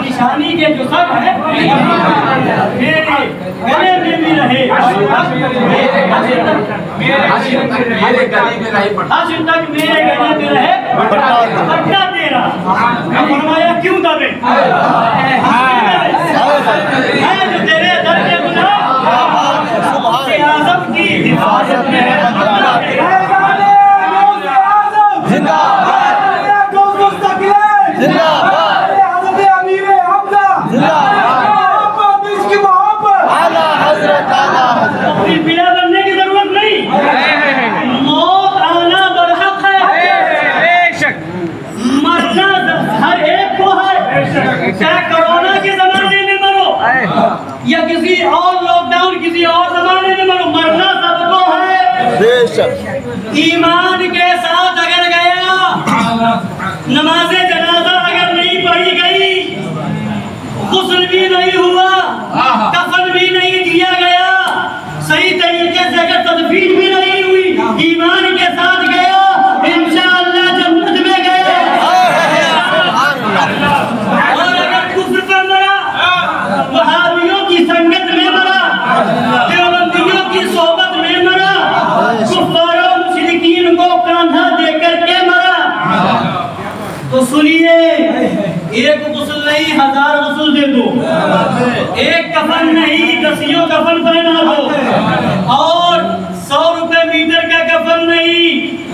निशानी के जो सब है मेरे गले में भी रहे, आज तक मेरे गले में रहे पट्टा तेरा। फरमाया क्यों दबे, जो तेरे दर के गुलाम आज़म की हिफाजत में बिना बनने की जरूरत नहीं, मौत आना बरहक है, मरना हर एक को है। चाहे कोरोना के जमाने में मरो या किसी और लॉकडाउन किसी और जमाने में मरो, मरना सबको है। ईमान के साथ अगर गया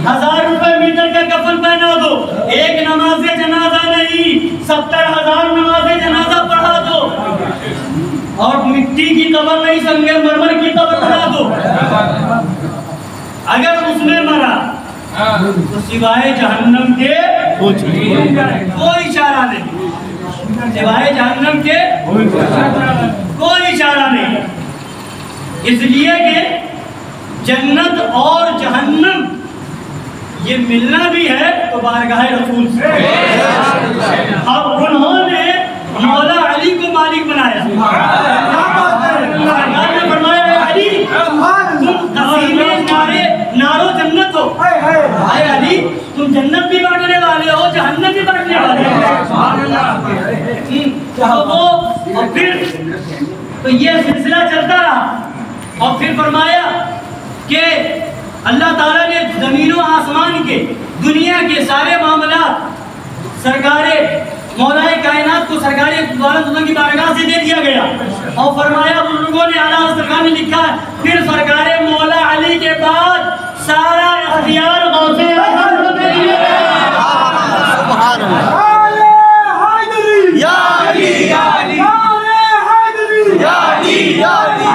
1000 रुपए मीटर का कफन पहना दो, एक नमाज जनाजा नहीं 70,000 नमाज जनाजा पढ़ा दो, और मिट्टी की कब्र नहीं संगमरमर की कब्र बना दो। अगर उसमें मरा तो सिवाय जहन्नम के कोई इशारा नहीं, सिवाय जहन्नम के कोई इशारा नहीं। इसलिए कि जन्नत और जहन्नम ये मिलना भी है तो बारगाह रसूल से। अब उन्होंने मौला अली को मालिक बनाया, फरमाया अली तुम कसीमे नारो जन्नत हो, अरे अली तुम जन्नत भी बांटने वाले हो, जहन्नम भी बांटने वाले हो। और फिर तो ये सिलसिला चलता रहा, और फिर फरमाया कि अल्लाह ताला ने ज़मीन व आसमान के दुनिया के सारे मामलात सरकारे मौलाए कायनात को सरकारे की बारगाह से दे दिया गया। और फरमाया बुजुर्गों ने आला सरकार ने लिखा है, फिर सरकारे मौला अली के बाद सारा इख्तियार गौसे आज़म को दे दिया गया।
सुभान अल्लाह। या अली या अली या अली या अली या अली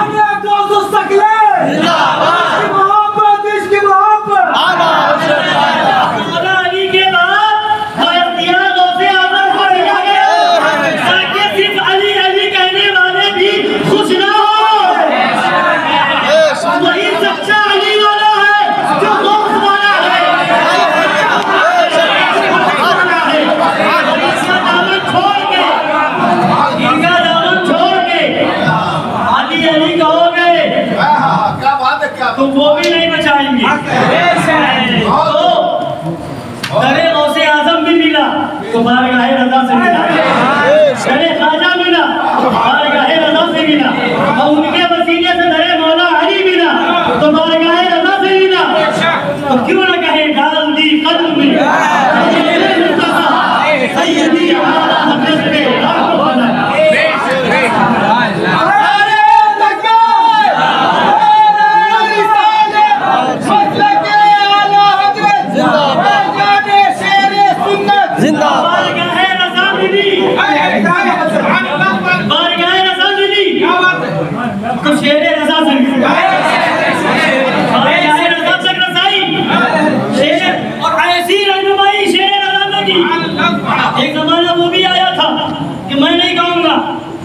तो वो भी नहीं बचाएंगे। तो दरे गौसे आजम भी मिला तो बारगाह रज़ा से मिला, दरे ख्वाजा मिला बारगाह रज़ा से मिला, और उनके वसीले से दरे मौला अली मिला तो बारगाह रज़ा से मिला। तो क्यों न कहे डाल दी कद्र में सैयदी आला हज़रत पे तो शेरे रज़ा से और ऐसी रहनुमाई शेरे रज़ा ने की। एक जमाना वो भी आया था कि मैं नहीं कहूँगा,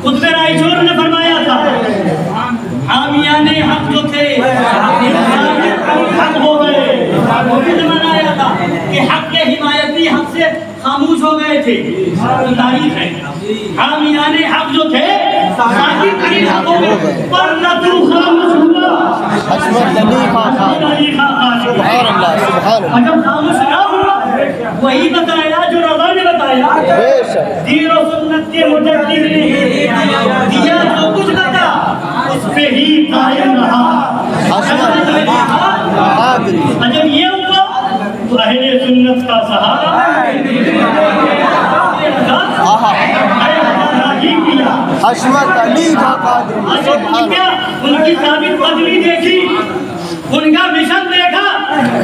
खुतबे राइचौर ने फरमाया था हामियाने हक जो थे हक हो गए। वो भी जमाना आया था कि हक के हिमायती हक से खामोश हो गए थे। तो तारीफ है हामियाने हक जो थे पर न तू खामोश हुआ। जब खामोश ना हुआ वही बताया जो रज़ा ने बताया। दीन और सुन्नत के मुजद्दिद ने दिया जो कुछ बता उस पे ही कायम रहा। जब ये हुआ तो अहले सुन्नत का सहारा
हशमत अली
उनकी साबित कदमी देखी, उनका मिशन देखा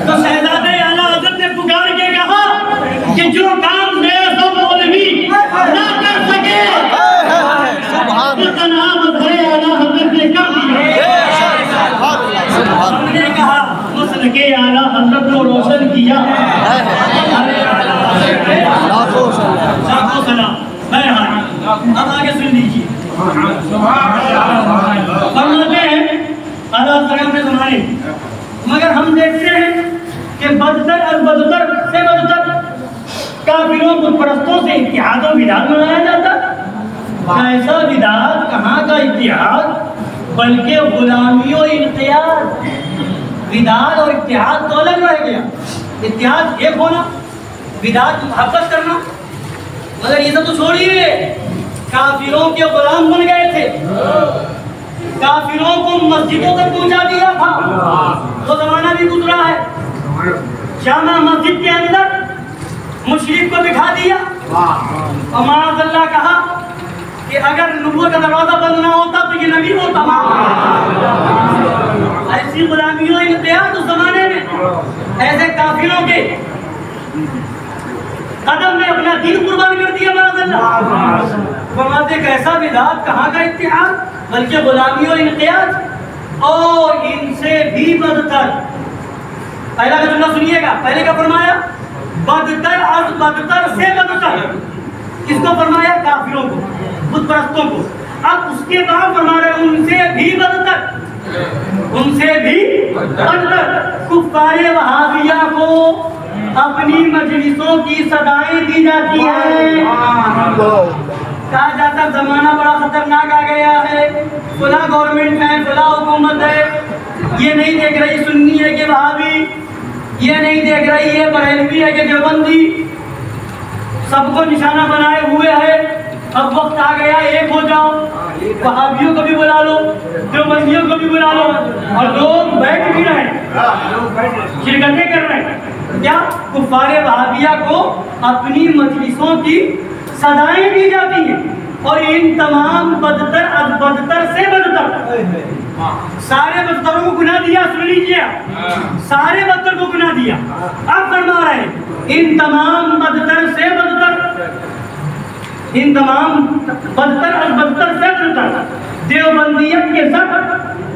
तो शहजादे आला हज़रत ने पुकार के कहा कि जो काम मेरे सब मौलवी ना कर सके आला हज़रत ने कर दिया। हमने कहा मसल के आला हज़रत को रोशन किया। अब आगे सुन लीजिए। फरमाते हैं आला हज़रत ने ज़माने, मगर हम देखते हैं कि बदतर और बदतर से बदतर काफिरों को परस्तों से इत्तेहाद और विदात मनाया जाता। कैसा विदात, कहाँ का इत्तेहाद, बल्कि गुलामी और इम्तियाज। विदात और इत्तेहाद तो अलग रह गया। इत्तेहाद एक होना, विदात मोहब्बत करना। मगर ये सब तो छोड़िए, काफिरों के गुलाम बन गए थे, काफिरों को मस्जिदों तक पहुंचा दिया था। तो जमाना भी गुजरा है, जामा मस्जिद के अंदर मुशरिक को बिठा दिया और माअज़ल्लाह कहा कि अगर नबूवत का दरवाजा बंद ना होता तो ये नबी होता। ऐसी गुलामी और इम्तियाज उस जमाने में ऐसे काफिर काफिरों के कदम में अपना दिल कुर्बान कर दिया माज़अल्लाह। फरमाते कैसा विदात, कहाँ का इत्तेहाद, बल्कि गुलामी और इनक़ियाद और इनसे भी बदतर। पहला का जुमला सुनिएगा, पहले का फरमाया बदतर और बदतर से बदतर, किसको फरमाया? काफिरों को, बुत परस्तों को। अब उसके बाद फरमा रहे उनसे भी बदतर, उनसे भी बदतर कुफ्फारे वहाबिया को अपनी मजलिसों की सदाएं दी जाती है। कहा जाता जमाना बड़ा खतरनाक आ गया है, फला गवर्नमेंट है, फला हुकूमत है, ये नहीं देख रही सुन्नी है कि वहाबी, ये नहीं देख रही है बरेलवी है कि देवबंदी, सबको निशाना बनाए हुए है। अब वक्त आ गया एक हो जाओ, वहाबियों को भी बुला लो, देवबंदियों को भी बुला लो, और लोग बैठ भी रहे, शिरकतें कर रहे हैं। क्या? कुफ्फारे वहाबिया को अपनी मजलिसों की सदाएं दी जाती हैं और इन तमाम बदतर अज बदतर से बदतर, सारे बदतरों को गुनाह दिया। सुन लीजिए, सारे बदतर को गुनाह दिया। अब फरमा रहे हैं इन तमाम बदतर से बदतर, इन तमाम बदतर अज बदतर से बदतर देवबंदियत के साथ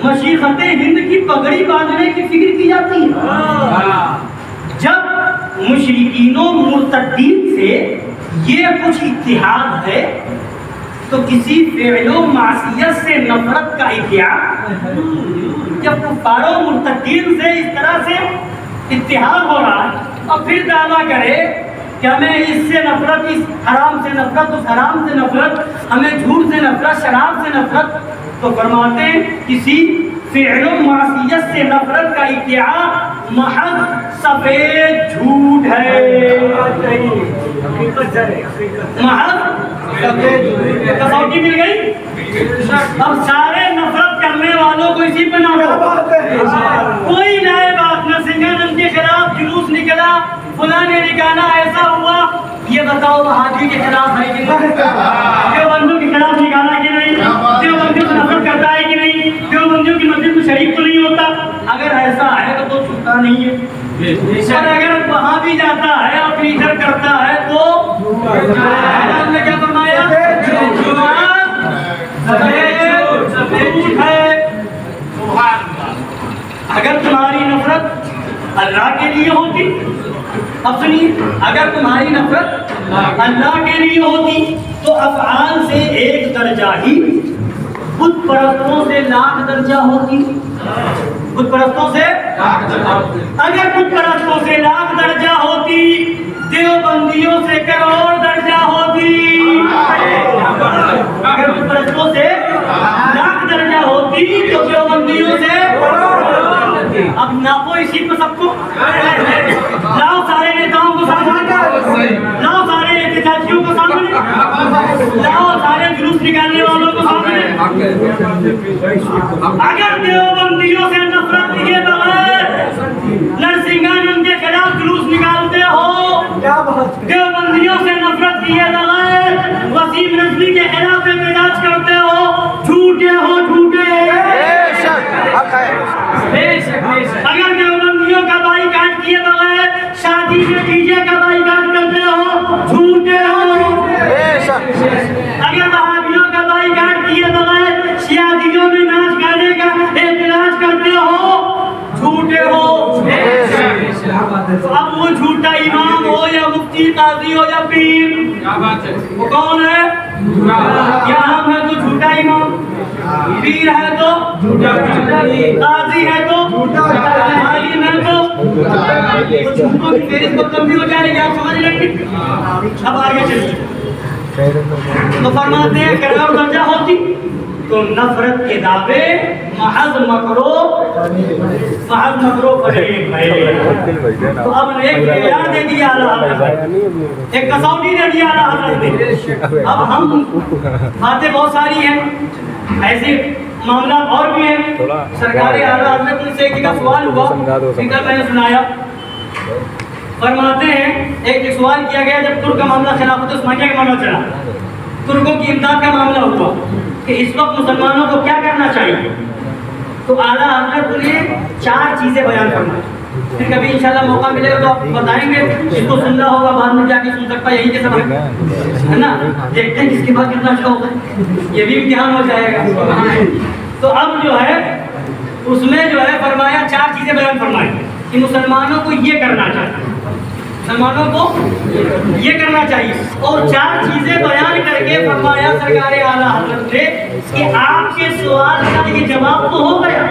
मशीखते हिंद की पगड़ी बांधने की फिक्र की जाती है। जब मुशरिकीनों मुर्तद्दीन से ये कुछ इत्तिहाद है तो किसी फ़िअलो मासियत से नफरत का इत्तिहाद, जब कुफ्फारों मुर्तद्दीन से इस तरह से इत्तिहाद हो रहा है और फिर दावा करे कि हमें इससे नफरत, इस हराम से नफरत, उस हराम से नफरत, हमें झूठ से नफरत, शराब से नफरत, तो फरमाते हैं किसी फ़िअलो मासियत से नफरत का इत्तिहाद महज सफेद झूठ है, महज कसौटी मिल गई। अब सारे नफरत करने वालों को इसी पे ना कोई नए बात, नरसिंहानंद के खिलाफ जुलूस निकला, फुला ने निकाला, ऐसा हुआ, ये बताओ वहाबी के खिलाफ है कि नहीं, देवबंदियों के खिलाफ निकाला कि नहीं, देवबंदियों से नफरत करता है कि नहीं, देवबंदियों की मस्जिद में शरीक तो नहीं होता। अगर ऐसा है तो छूटता नहीं है, और अगर वहां भी जाता है और पीछर करता है तो हमने क्या फरमाया? अगर तुम्हारी नफरत अल्लाह के लिए होती, अब सुनिए, अगर तुम्हारी नफरत अल्लाह के लिए होती तो अफ़आल से एक दर्जा ही बुत परस्तों से लाख दर्जा होती। बुत परस्तों से अगर बुत परस्तों से लाख दर्जा होती, देवबंदियों से करोड़ दर्जा होती। अगर बुत परस्तों से लाख दर्जा होती तो देवबंदियों से, अब नापो इसी पर सबको, लाओ सारे नेताओं को सामने, लाओ सारे एहतजाजियों को सामने, लाओ सारे जुलूस निकालने वालों को सामने। अगर देवबंदियों से नफरत किए बगैर नरसिंहानंद के खिलाफ जुलूस निकालते हो, देवबंदियों से नफरत किए बगैर वसीम नजमी के खिलाफ एहतजाज करते हो, झूठे हो, झूठे। अगर देवबंदियों का बाइकाट किए बगैर शादी में डीजे का बाइकाट करते हो, झूठे हो। अगर वहाबियों का बाइकाट किए बगैर शादियों में नाच गाने का एहतजाज करते हो, झूठे हो। अब वो झूठा इमाम हो या मुफ्ती, काजी हो या पीर, वो कौन है? या हम है तो झूठा इमाम, पीर है तो झूठा, काजी है तो आलिम है तो झूठों की फेरिस्त तो कम भी हो जाएगी, आप समझ लेंगे। अब आगे चलिए, तो फरमाते हैं करोड़ दर्जा होती तो नफरत के दावे महज मकरो फरेब। तो अब एक यार दे दिया एक कसौटी दे दिया अब हम बातें बहुत सारी हैं, ऐसे मामला और भी हैं। सरकारी आला हज़रत से एक सवाल हुआ, फिकर मैंने सुनाया। फरमाते हैं एक सवाल किया गया जब तुर्क का मामला खिलाफत उस्मानिया का मामला चला, तुर्कों की इमदाद का मामला हुआ कि इस वक्त मुसलमानों को क्या करना चाहिए, तो आला हज़रत ने 4 चीज़ें बयान फरमाई। फिर कभी इंशाल्लाह मौका मिलेगा तो आप बताएंगे, जिसको सुनना होगा बाद में जाके सुन सकता है, यही के सब है ना। देखते हैं किसके बाद कितना अच्छा होगा, ये भी इम्तिहान हो जाएगा। तो अब जो है उसमें जो है फरमाया 4 चीजें बयान फरमाई कि मुसलमानों को ये करना चाहिए, मुसलमानों को ये करना चाहिए, और 4 चीजें बयान करके फरमाया सरकार आला हज़रत ने कि आपके सवाल का ये जवाब तो हो गया,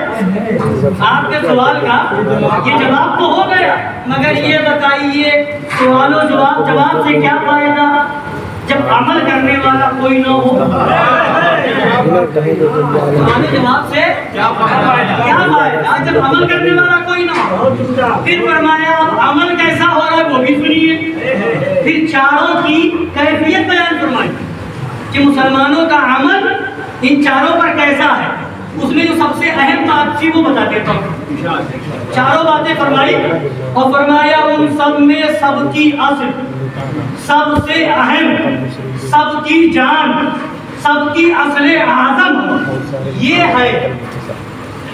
आपके सवाल का ये जवाब तो हो गया, मगर ये बताइए सवालों जवाब से क्या फायदा जब अमल करने वाला कोई ना हो। जवाब से क्या फायदा जब अमल करने वाला कोई ना हो। फिर फरमाया अमल कैसा हो रहा है वो भी सुनिए। फिर चारों की कैफियत बयान फरमाई कि मुसलमानों का अमल इन चारों पर कैसा है। उसमें जो सबसे अहम बात थी वो बता देता हूँ। चारों बातें फरमाई और फरमाया उन सब में सबकी असल, सबसे अहम, सबकी जान, सबकी असले आज़म ये है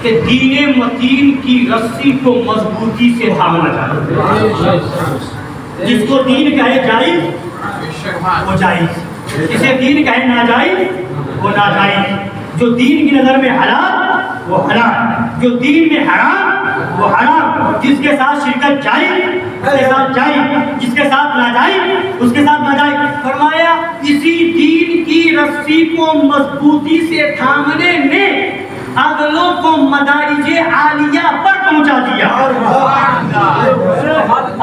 कि दीने मतीन की रस्सी को मजबूती से थामना चाहिए। जिसको दीन कहे जायज वो जायज, जिसे दीन कहे नाजायज वो नाजायज, जो दीन की नजर में हलाल वो हलाल, जो दीन में हराम वो हराम, जिसके साथ शिरकत जायज उसके साथ जायज, जिसके साथ नाजायज उसके साथ नाजायज। फरमाया इसी दीन की रस्सी को मजबूती से थामने में अगलों को मदारिजे आलिया पर पहुंचा दिया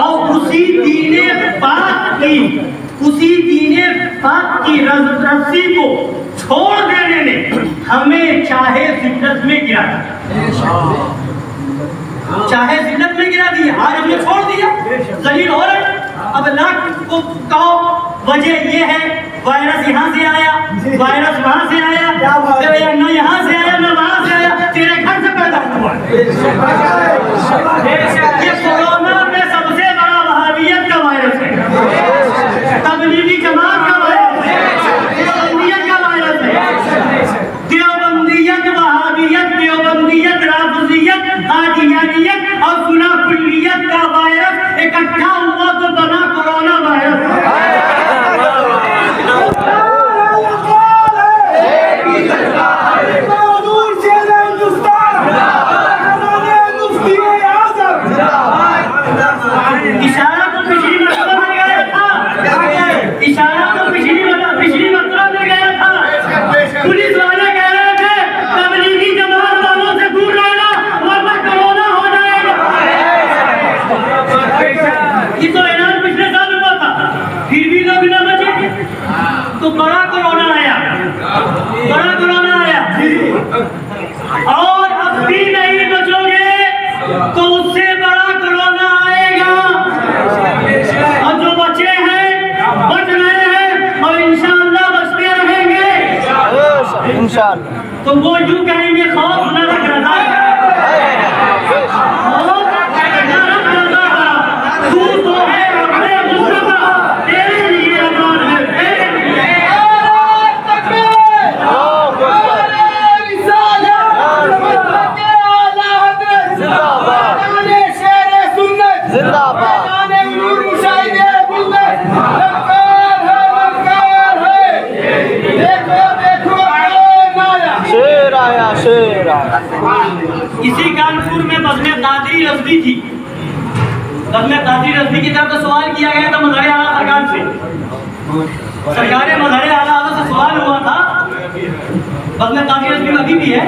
और उसी दीने पाक की रस्सी को छोड़ देने ने हमें चाहे जिल्लत में गिरा दिया, चाहे जिल्लत में गिरा दिया। आज हमने छोड़ दिया, जलील हो रहे। अब लाख को कहो वजह ये है वायरस यहाँ से आया, वायरस वहाँ से आया, न यहाँ से आया न वहाँ से आया, तेरे घर से पैदा हुआ। ये कोरोना में सबसे बड़ा वहाबियत का वायरस है, तबलीगी जमात का वायरस है, देवबंदियत का वायरस है। देवबंदियत, वहाबियत, देवबंदियत, राफिजियत, कादियानियत और सुन्नतुल्लियत का वायरस इकट्ठा हुआ तो बना कोरोना वायरस। इशारा तो पिछली मरतबा में गया था, इशारा तो पिछली मरतबा में गया था। पुलिस वाले कह रहे थे तबलीगी जमात वालों से दूर रहना वरना कोरोना हो जाएगा। ये तो ऐलान पिछले साल हुआ था, फिर भी लोग न बचे तो बड़ा कोरोना आया, बड़ा कोरोना आया। और अब भी नहीं बचोगे तो उससे बड़ा कोरोना आएगा। और जो बचे हैं बच रहे हैं और इंशाअल्लाह बचते रहेंगे इंशाअल्लाह। तो वो यूं कहेंगे खौफ न रख रहा है, तू तो है अपने मुस्तफा, तेरे लिए अमान है। इसी कानपुर में बज़्म कादरी रज़वी थी, बज़्म कादरी रज़वी की तरफ से सवाल किया गया था मज़हर आला सरकार से। सरकार मज़हर आला हज़रत से सवाल हुआ था, बज़्म कादरी रज़वी में अभी भी है,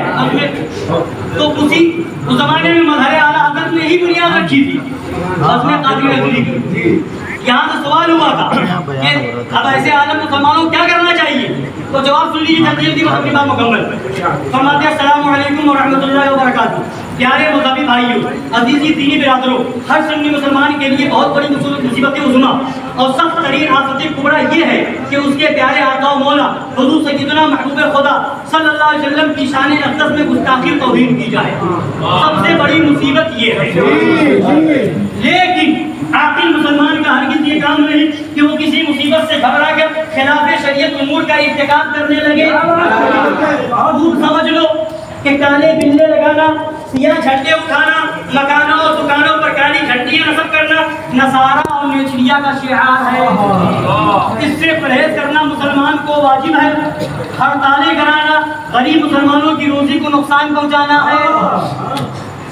तो उस जमाने में मज़हर आला हज़रत ने ही बुनियाद रखी थी बज़्म कादरी रज़वी की। यहाँ से सवाल हुआ था कि अब ऐसे आलम मुसलमानों को क्या करना चाहिए, तो जवाब सुन लीजिए जल्दी जल्दी, अपनी बात मुकम्मल फरमाते हैं। अस्सलामु अलैकुम व रहमतुल्लाहि व बरकातुहू। प्यारे मज़हबी भाइयों, अज़ीज़ी दीनी बिरादरों, हर सुन्नी मुसलमान के लिए बहुत बड़ी मुसीबत उज़्मा और सख्त तरीन आफ़त कुबरा ये है कि उसके प्यारे आका और मौला हुज़ूर सय्यदना महबूब खुदा सल्लल्लाहु अलैहि वसल्लम की शान अक़दस में गुस्ताखी और तौहीन की जाए। सबसे बड़ी मुसीबत ये है। लेकिन आकिल मुसलमान का हरगिज़ ये काम नहीं कि वो किसी मुसीबत से घबरा कर खिलाफ शरीयत उमूर का इर्तिकाब करने लगे। समझ लो कि काले बिल्ले लगाना, सियाह झंडे उठाना, मकानों और दुकानों पर काली हड्डियां नस्ब करना नसारा और नेचरिया का शिआर है। इससे परहेज करना मुसलमान को वाजिब है। हड़तालें कराना गरीब मुसलमानों की रोजी को नुकसान पहुंचाना है।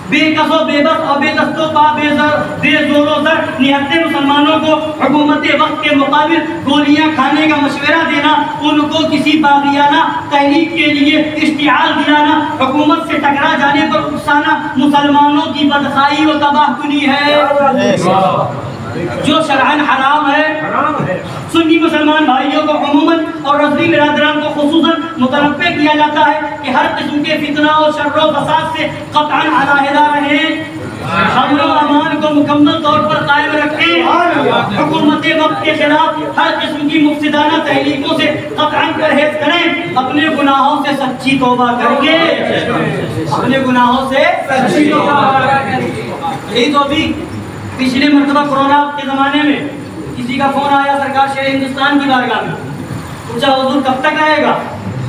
बेकसो बेबस और बेदस्तो पा बेजोरो सर निहत्ते मुसलमानों को हुकूमत वक्त के मुकाबिल गोलियां खाने का मशवरा देना, उनको किसी बागियाना तहरीक के लिए इश्तिआल दिलाना, हुकूमत से टकरा जाने पर उकसाना मुसलमानों की बदखाई व तबाहकुनी है जो शरअन हराम है। सुन्नी मुसलमान भाइयों को अमूमन और रज़वी बिरादरान को खुसूसन मुतनब्बे किया जाता है कि हर किस्म के फितना और शर्रो फसाद से क़तअन अलहदा रहें। अमन व अमान को मुकम्मल तौर पर कायम रखें। हुकूमत वक्त के खिलाफ हर किस्म की मुफ्सिदाना तहरीकों से क़तअन परहेज करें। अपने गुनाहों से सच्ची तौबा करके अपने गुनाहों से सच्ची तौबा करें। यही तो अभी पिछले मरतबा कोरोना के ज़माने में किसी का फ़ोन आया सरकार शेर हिंदुस्तान की बारगाह में, पूछा हुजूर कब तक आएगा?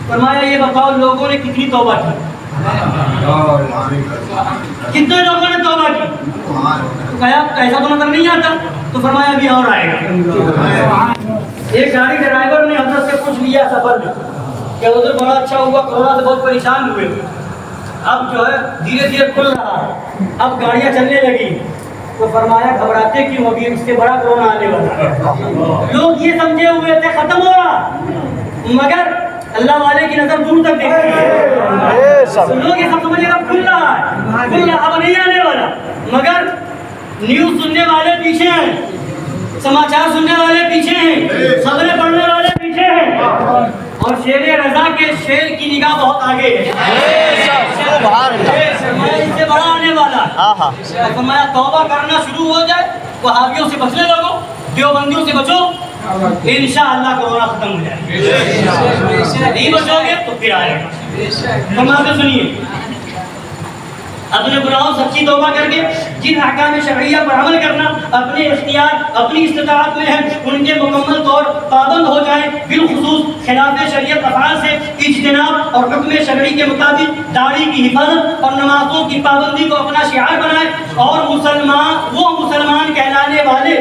फरमाया ये बताओ लोगों ने कितनी तौबा की? कितने लोगों ने तौबा की? तो कहा ऐसा तो नजर नहीं आता। तो फरमाया अभी और आएगा। एक गाड़ी के ड्राइवर ने हजरत से पूछ लिया सफर में कि हुजूर बड़ा अच्छा हुआ, कोरोना से बहुत परेशान हुए, अब जो है धीरे धीरे खुल रहा है, अब गाड़ियाँ चलने लगी। तो फरमाया घबराते क्यों, अभी इससे बड़ा कोरोना आने वाला। लोग ये समझे हुए थे खत्म हो रहा, मगर अल्लाह वाले की नजर दूर तक देखती है। लोग ये सब समझे अब खुल रहा है, अब नहीं आने वाला, मगर न्यूज सुनने वाले पीछे हैं, समाचार सुनने वाले पीछे हैं, खबरें पढ़ने वाले पीछे हैं, और शेर रजा के शेर की निगाह बहुत आगे है। इससे बड़ा आने वाला है। फरमाया तौबा करना शुरू हो जाए, वहाबियों से बचने लगो, देवबंदियों से बचो, इंशाअल्लाह कोरोना खत्म हो जाएगा। नहीं बचोगे तो फिर आएगा। फरमाते सुनिए, अपने गुनाहों सच्ची तौबा करके जिन अहकाम शरइया पर अमल करना अपने इख्तियार अपनी इस्तिताअत में है, उनके मुकम्मल तौर पाबंद हो जाए। बिलखुसूस खिलाफ शरीयत अफ़आल से इज्तिनाब और हुक्म शरई के मुताबिक दाढ़ी की हिफाजत और नमाज़ों की पाबंदी को अपना शिआर बनाए। और वो मुसलमान कहलाने वाले,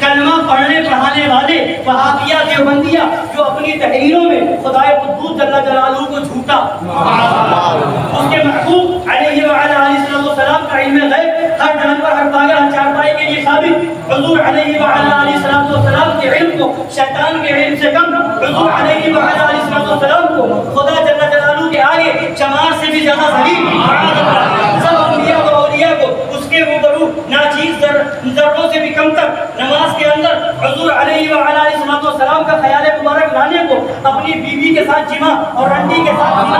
कलमा पढ़ने पढ़ाने वाले वहाबिया देवबंदिया जो अपनी तहरीरों में खुदाए कुद्दूस जल्ला जलालहू को झूठा, उसके महबूब अलैहिस्सलाम का इल्म गैब हर जानवर हर पागल हर चारपाई के लिए साबित, हुजूर अलैहिस्सलाम के इल्म को शैतान के इल्म से कम, हुजूर अलैहिस्सलाम को खुदा जल्ला जलालहू के आगे चमार से भी ज्यादा जलील, सब अंबिया और औलिया को उसके रूबरू नाचीज जर्रों से भी कम तक नमाज के अंदर हुजूर अलैहिस्सलाम का ख्याल मुबारक लाने को अपनी बीवी के साथ जिमा और रंडी के साथ जिमा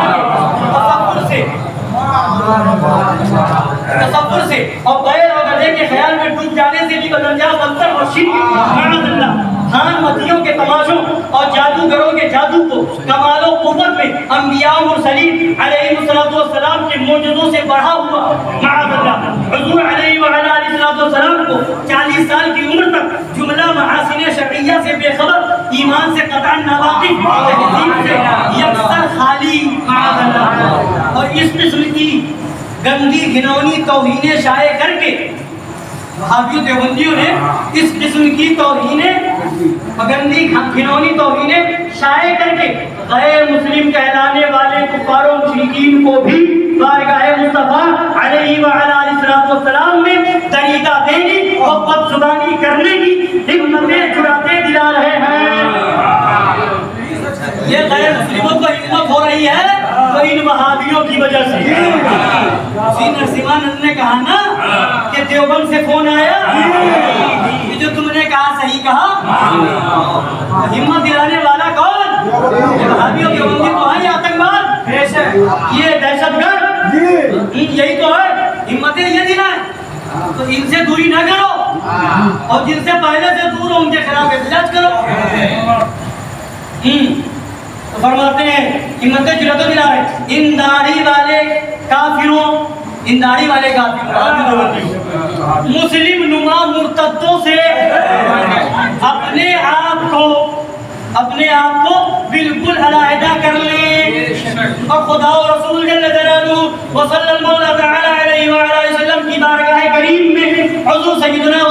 तसव्वुर से और गैर और गधे के ख्याल में डूब जाने से भी बदनजाम अंतर और शिर्क, खान मतियों के तमाशों और जादूगरों के जादू को कमालो कुव्वत में अंबिया और मुरसलीन अलैहिस्सलाम के मौजूदों से बढ़ा हुआ माअल्लाह हुजूर अलैहिस्सलाम को 40 साल की उम्र तक जुमला महासिने शरइया से बेखबर, ईमान से कतअन नावाकिफ, तहजीब से यकसर खाली माअल्लाह, और इस किस्म की गंदी घिनौनी तौहीनें शाये करके वहाबियों देवबंदियों ने इस किस्म की गंदी घिनौनी तौहीनें शाये करके गैर मुस्लिम कहलाने वाले कुफारों मुशरिकीन को भी बारगाह मुस्तफा अलैहिस्सलाम में तरीका देने और बदजुबानी करने की हिम्मतें जुराते दिला रहे हैं। ये गैर मुस्लिमों को हिम्मत हो रही है तो इन वहाबियों की वजह से। नरसिम्हानंद ने कहा ना कि देवबंद से फोन आया, ये जो तुमने कहा सही कहा, हिम्मत दिलाने वाला कौन? वहाबियों के बंदी तो है, आतंकवाद, ये दहशतगर्द, यही तो है। हिम्मतें ये दिलाए तो इनसे दूरी ना करो, और जिनसे पहले से दूर हो उनके खिलाफ एहतजाज करो। तो फरमाते हैं हिम्मतें जुरतें दिला रहे इन दाढ़ी वाले काफिरों, मुस्लिम नुमा मुर्तद्दों से अपने आप को बिल्कुल अलहदा कर लें, और खुदा और रसूल सल्लल्लाहु अलैहि वसल्लम की बारगाह करीम में हुजूर सय्यदना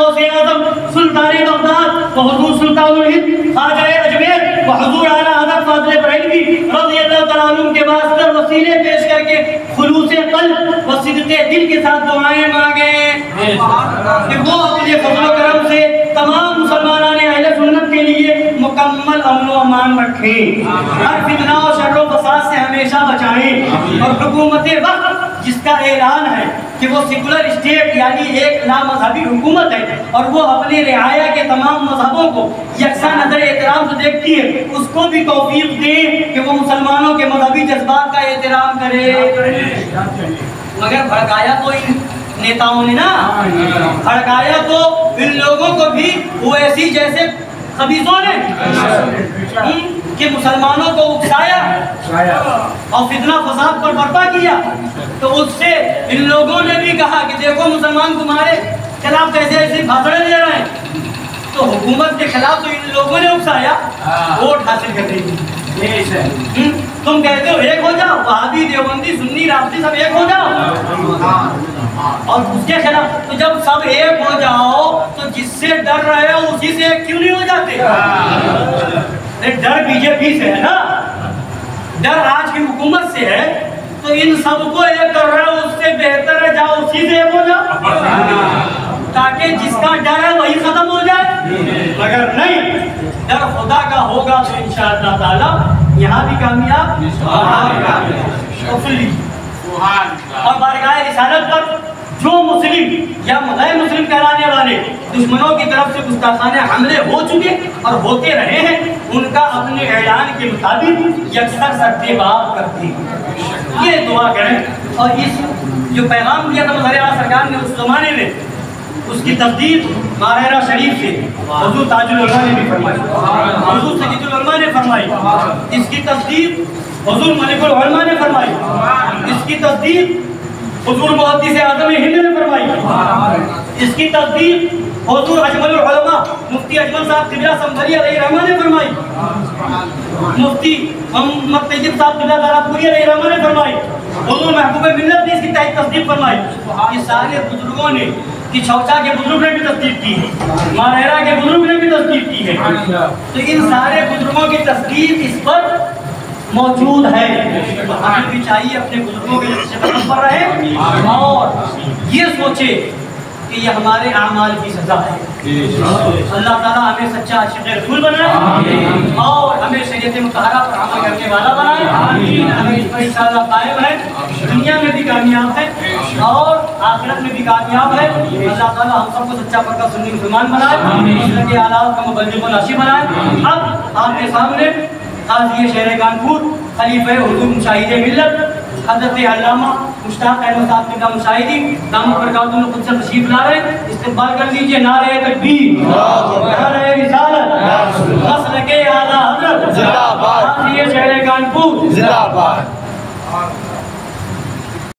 व हुजूर सुल्तानुल हिंद ख्वाजा अजमेर व हुजूर आला हज़रत फाज़िल बरेलवी रज़ियल्लाहु तआला अन्हुम के वास्ते वसीले पेश करके खुलूसे क़ल्ब व सिदक़े दिल के साथ दुआएं मांगे कि वो अपने फज़ल व करम से तमाम मुसलमानान अहले सुन्नत के लिए मुकम्मल अमन व अमान रखें, हर फितना और शर्र व फसाद से हमेशा बचाएं। और हुकूमत वक्त जिसका ऐलान है कि वो सेकुलर स्टेट यानी एक लामज़हबी हुकूमत है और वो अपने रियाया के तमाम मजहबों को यकसा नजर एहतराम से देखती है, उसको भी तौफीक दे कि वो मुसलमानों के मजहबी जज्बात का एहतराम करे। मगर भड़काया तो इन नेताओं ने ना, भड़काया तो इन लोगों को भी ओवैसी जैसे खबीसों ने कि मुसलमानों को उकसाया और फितना फसाद पर बर्पा किया। तो उससे इन लोगों ने भी कहा कि देखो मुसलमान तुम्हारे खिलाफ कैसे ऐसे भाषण दे रहे हैं, तो हुकूमत के खिलाफ तो इन लोगों ने उकसाया वोट हासिल कर रही। तुम कहते हो एक हो जाओ, वहाबी देवबंदी सुन्नी राफ्ती सब एक हो जाओ, और उसके खिलाफ तो जब सब एक हो जाओ तो जिससे डर रहे हो उसी से एक क्यों नहीं हो जाते? डर बीजेपी से है ना, डर आज की हुकूमत से है, तो इन सबको एक कर रहे हो, उससे बेहतर है जाओ उसी से एक हो जाओ ताकि जिसका डर है वही खत्म हो जाए। मगर नहीं, डर खुदा का होगा तो इंशाअल्लाह ताला यहाँ भी कामयाब और बारगाह रिसालत पर जो मुस्लिम या गैर मुस्लिम कहलाने वाले दुश्मनों की तरफ से गुस्ताखाने हमले हो चुके और होते रहे हैं, उनका अपने ऐलान के मुताबिक यकसर सत्तेबाब करते हैं। ये दुआ करें। और इस जो पैगाम दिया था मज़हर आला सरकार ने उस ज़माने में, उसकी तस्दीक माहिरा शरीफ से हुजूर ताजुल उलमा ने भी फरमाई, हुजूर सय्यदुल उलमा ने फरमाई। इसकी तस्दीक हुजूर मलिकुल उलमा ने फरमाई। इसकी तस्दीक हुजूर मुहद्दिस आज़म हिंद ने फरमाई। इसकी तस्दीक हुजूर अजमल उलमा मुफ्ती अजमल साहब क़िबला संभली अलैहि रहमा ने फरमाई। मुफ्ती मोहम्मद तैयब साहब क़िबला दारापुरी अलैहि रहमा ने फरमाई। हुजूर महबूब मिल्लत ने इसकी तस्दीक फरमाई। ये सारे बुजुर्गों ने, कि छौचा के बुजुर्ग ने भी तस्दीक की है, मारहेरा के बुजुर्ग ने भी तस्दीक की है। तो इन सारे बुजुर्गों की तस्दीक इस पर मौजूद है। तो हमें भी चाहिए अपने बुजुर्गों के कदम पर रहे और ये सोचे कि ये हमारे आमाल की सजा है। अल्लाह ताला हमें सच्चा आशिक़ रसूल बनाए और हमें शरीयत मुतहरा पर अमल करने वाला बनाए। हमें इस पर इंशाअल्लाह कायम है, दुनिया में भी कामयाब है और आखिरत में भी कामयाब है। अल्लाह ताला हम सबको सच्चा पक्का सुन्नी मुसलमान बनाए, इस्लाम के आलात का मुबल्लिग व नासिर बनाए। अब आपके सामने काज़ी शहर कानपुर खलीफे हुजूर मुशाहिद मिल्लत हज़रत अल्लामा मुश्ताक अहमद साहब क़िबला मुशाहिदी दामत बरकातुहुल क़ुद्स तशरीफ ला रहे हैं। इस्तक़बाल कर लीजिए। नारे तकबीर, नारे रिसालत, मसलके आला हज़रत जिंदाबाद, काज़ी शहर कानपुर जिंदाबाद।